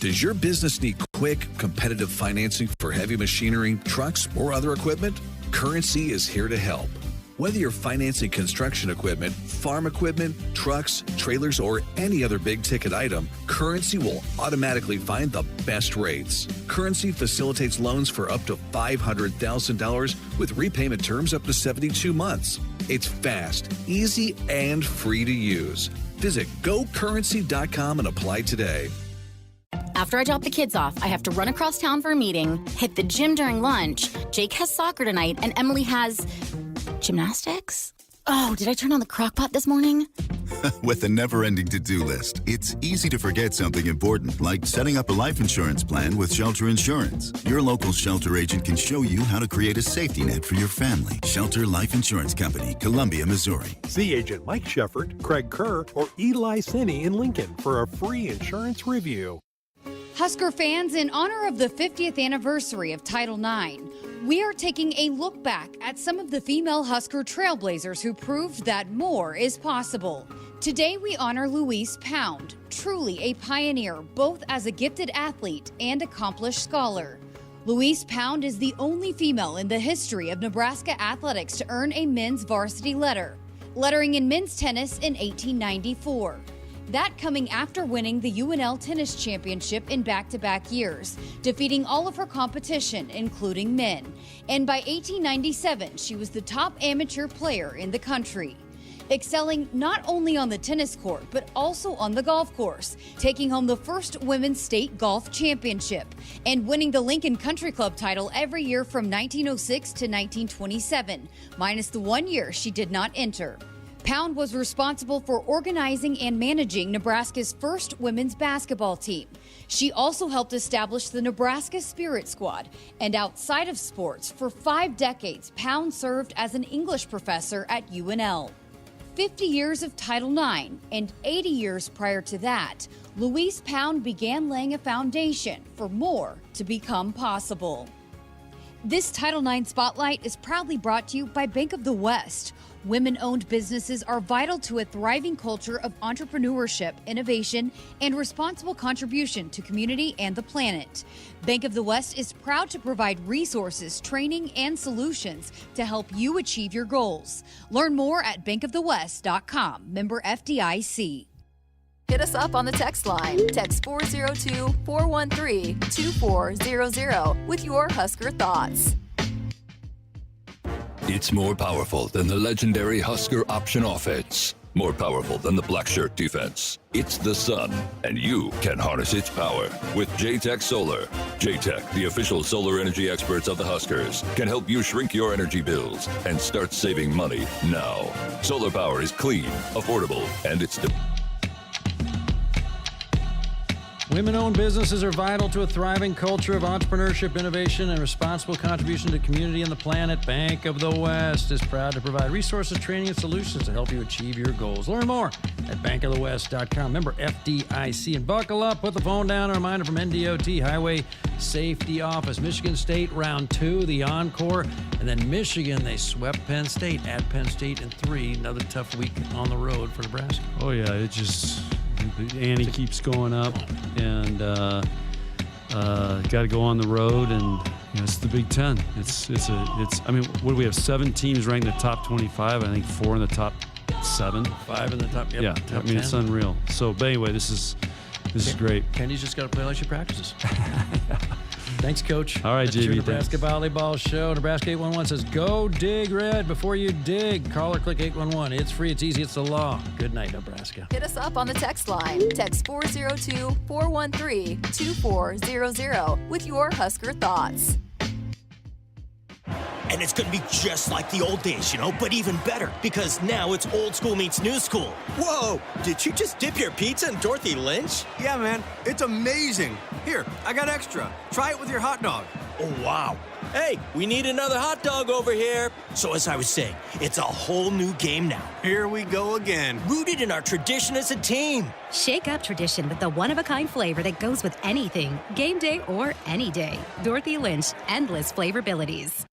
Does your business need quick, competitive financing for heavy machinery, trucks, or other equipment? Currency is here to help. Whether you're financing construction equipment, farm equipment, trucks, trailers, or any other big-ticket item, Currency will automatically find the best rates. Currency facilitates loans for up to $500,000 with repayment terms up to 72 months. It's fast, easy, and free to use. Visit GoCurrency.com and apply today. After I drop the kids off, I have to run across town for a meeting, hit the gym during lunch. Jake has soccer tonight, and Emily has gymnastics? Oh, did I turn on the crock pot this morning? With a never-ending to-do list, it's easy to forget something important, like setting up a life insurance plan with Shelter Insurance. Your local Shelter agent can show you how to create a safety net for your family. Shelter Life Insurance Company, Columbia, Missouri. See Agent Mike Shefford, Craig Kerr, or Eli Sinney in Lincoln for a free insurance review. Husker fans, in honor of the 50th anniversary of Title IX, we are taking a look back at some of the female Husker trailblazers who proved that more is possible. Today we honor Louise Pound, truly a pioneer both as a gifted athlete and accomplished scholar. Louise Pound is the only female in the history of Nebraska athletics to earn a men's varsity letter, lettering in men's tennis in 1894. That coming after winning the UNL Tennis Championship in back-to-back years, defeating all of her competition, including men. And by 1897, she was the top amateur player in the country, excelling not only on the tennis court, but also on the golf course, taking home the first women's state golf championship, and winning the Lincoln Country Club title every year from 1906 to 1927, minus the 1 year she did not enter. Pound was responsible for organizing and managing Nebraska's first women's basketball team. She also helped establish the Nebraska Spirit Squad. And outside of sports, for 5 decades, Pound served as an English professor at UNL. 50 years of Title IX and 80 years prior to that, Louise Pound began laying a foundation for more to become possible. This Title IX Spotlight is proudly brought to you by Bank of the West. Women-owned businesses are vital to a thriving culture of entrepreneurship, innovation, and responsible contribution to community and the planet. Bank of the West is proud to provide resources, training, and solutions to help you achieve your goals. Learn more at bankofthewest.com. Member FDIC. Hit us up on the text line. Text 402-413-2400 with your Husker thoughts. It's more powerful than the legendary Husker option offense. More powerful than the black shirt defense. It's the sun, and you can harness its power with J-Tech Solar. J-Tech, the official solar energy experts of the Huskers, can help you shrink your energy bills and start saving money now. Solar power is clean, affordable, and it's Women-owned businesses are vital to a thriving culture of entrepreneurship, innovation, and responsible contribution to community and the planet. Bank of the West is proud to provide resources, training, and solutions to help you achieve your goals. Learn more at bankofthewest.com. Member FDIC. And buckle up, put the phone down. A reminder from NDOT Highway Safety Office. Michigan State round 2, the encore. And then Michigan, they swept Penn State at Penn State in 3. Another tough week on the road for Nebraska. Oh, yeah, it just... The ante keeps going up, and got to go on the road, and it's the Big Ten. It's. I mean, what do we have? 7 teams ranked in the top 25. I think 4 in the top 7. 5 in the top. Yep, yeah, top I mean 10. It's unreal. So, but anyway, this is great. Kenny's just got to play like she practices. Thanks, Coach. All right, That's JB. your Nebraska Volleyball Show. Nebraska 811 says, go dig red before you dig. Call or click 811. It's free, it's easy, it's the law. Good night, Nebraska. Hit us up on the text line. Text 402-413-2400 with your Husker thoughts. And it's going to be just like the old days, but even better, because now it's old school meets new school. Whoa, did you just dip your pizza in Dorothy Lynch? Yeah, man, it's amazing. Here, I got extra. Try it with your hot dog. Oh, wow. Hey, we need another hot dog over here. So as I was saying, it's a whole new game now. Here we go again. Rooted in our tradition as a team. Shake up tradition with the one-of-a-kind flavor that goes with anything. Game day or any day. Dorothy Lynch, endless flavorabilities.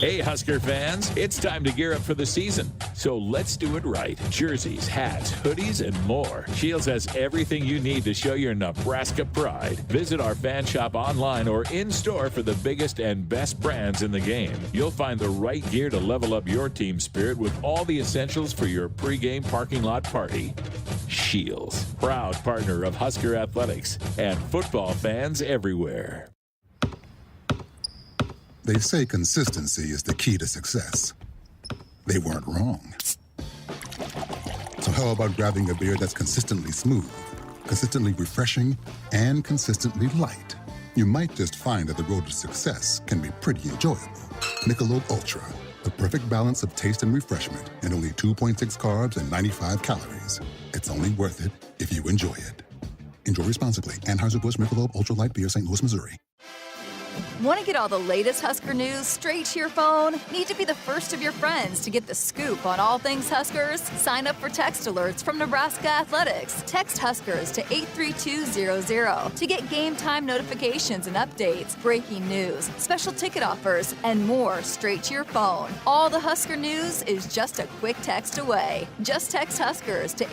Hey, Husker fans, it's time to gear up for the season. So let's do it right. Jerseys, hats, hoodies, and more. Shields has everything you need to show your Nebraska pride. Visit our fan shop online or in-store for the biggest and best brands in the game. You'll find the right gear to level up your team spirit with all the essentials for your pregame parking lot party. Shields, proud partner of Husker Athletics and football fans everywhere. They say consistency is the key to success. They weren't wrong. So how about grabbing a beer that's consistently smooth, consistently refreshing, and consistently light? You might just find that the road to success can be pretty enjoyable. Michelob Ultra, the perfect balance of taste and refreshment, and only 2.6 carbs and 95 calories. It's only worth it if you enjoy it. Enjoy responsibly. Anheuser-Busch Michelob Ultra Light Beer, St. Louis, Missouri. Want to get all the latest Husker news straight to your phone? Need to be the first of your friends to get the scoop on all things Huskers? Sign up for text alerts from Nebraska Athletics. Text Huskers to 83200 to get game time notifications and updates, breaking news, special ticket offers, and more straight to your phone. All the Husker news is just a quick text away. Just text Huskers to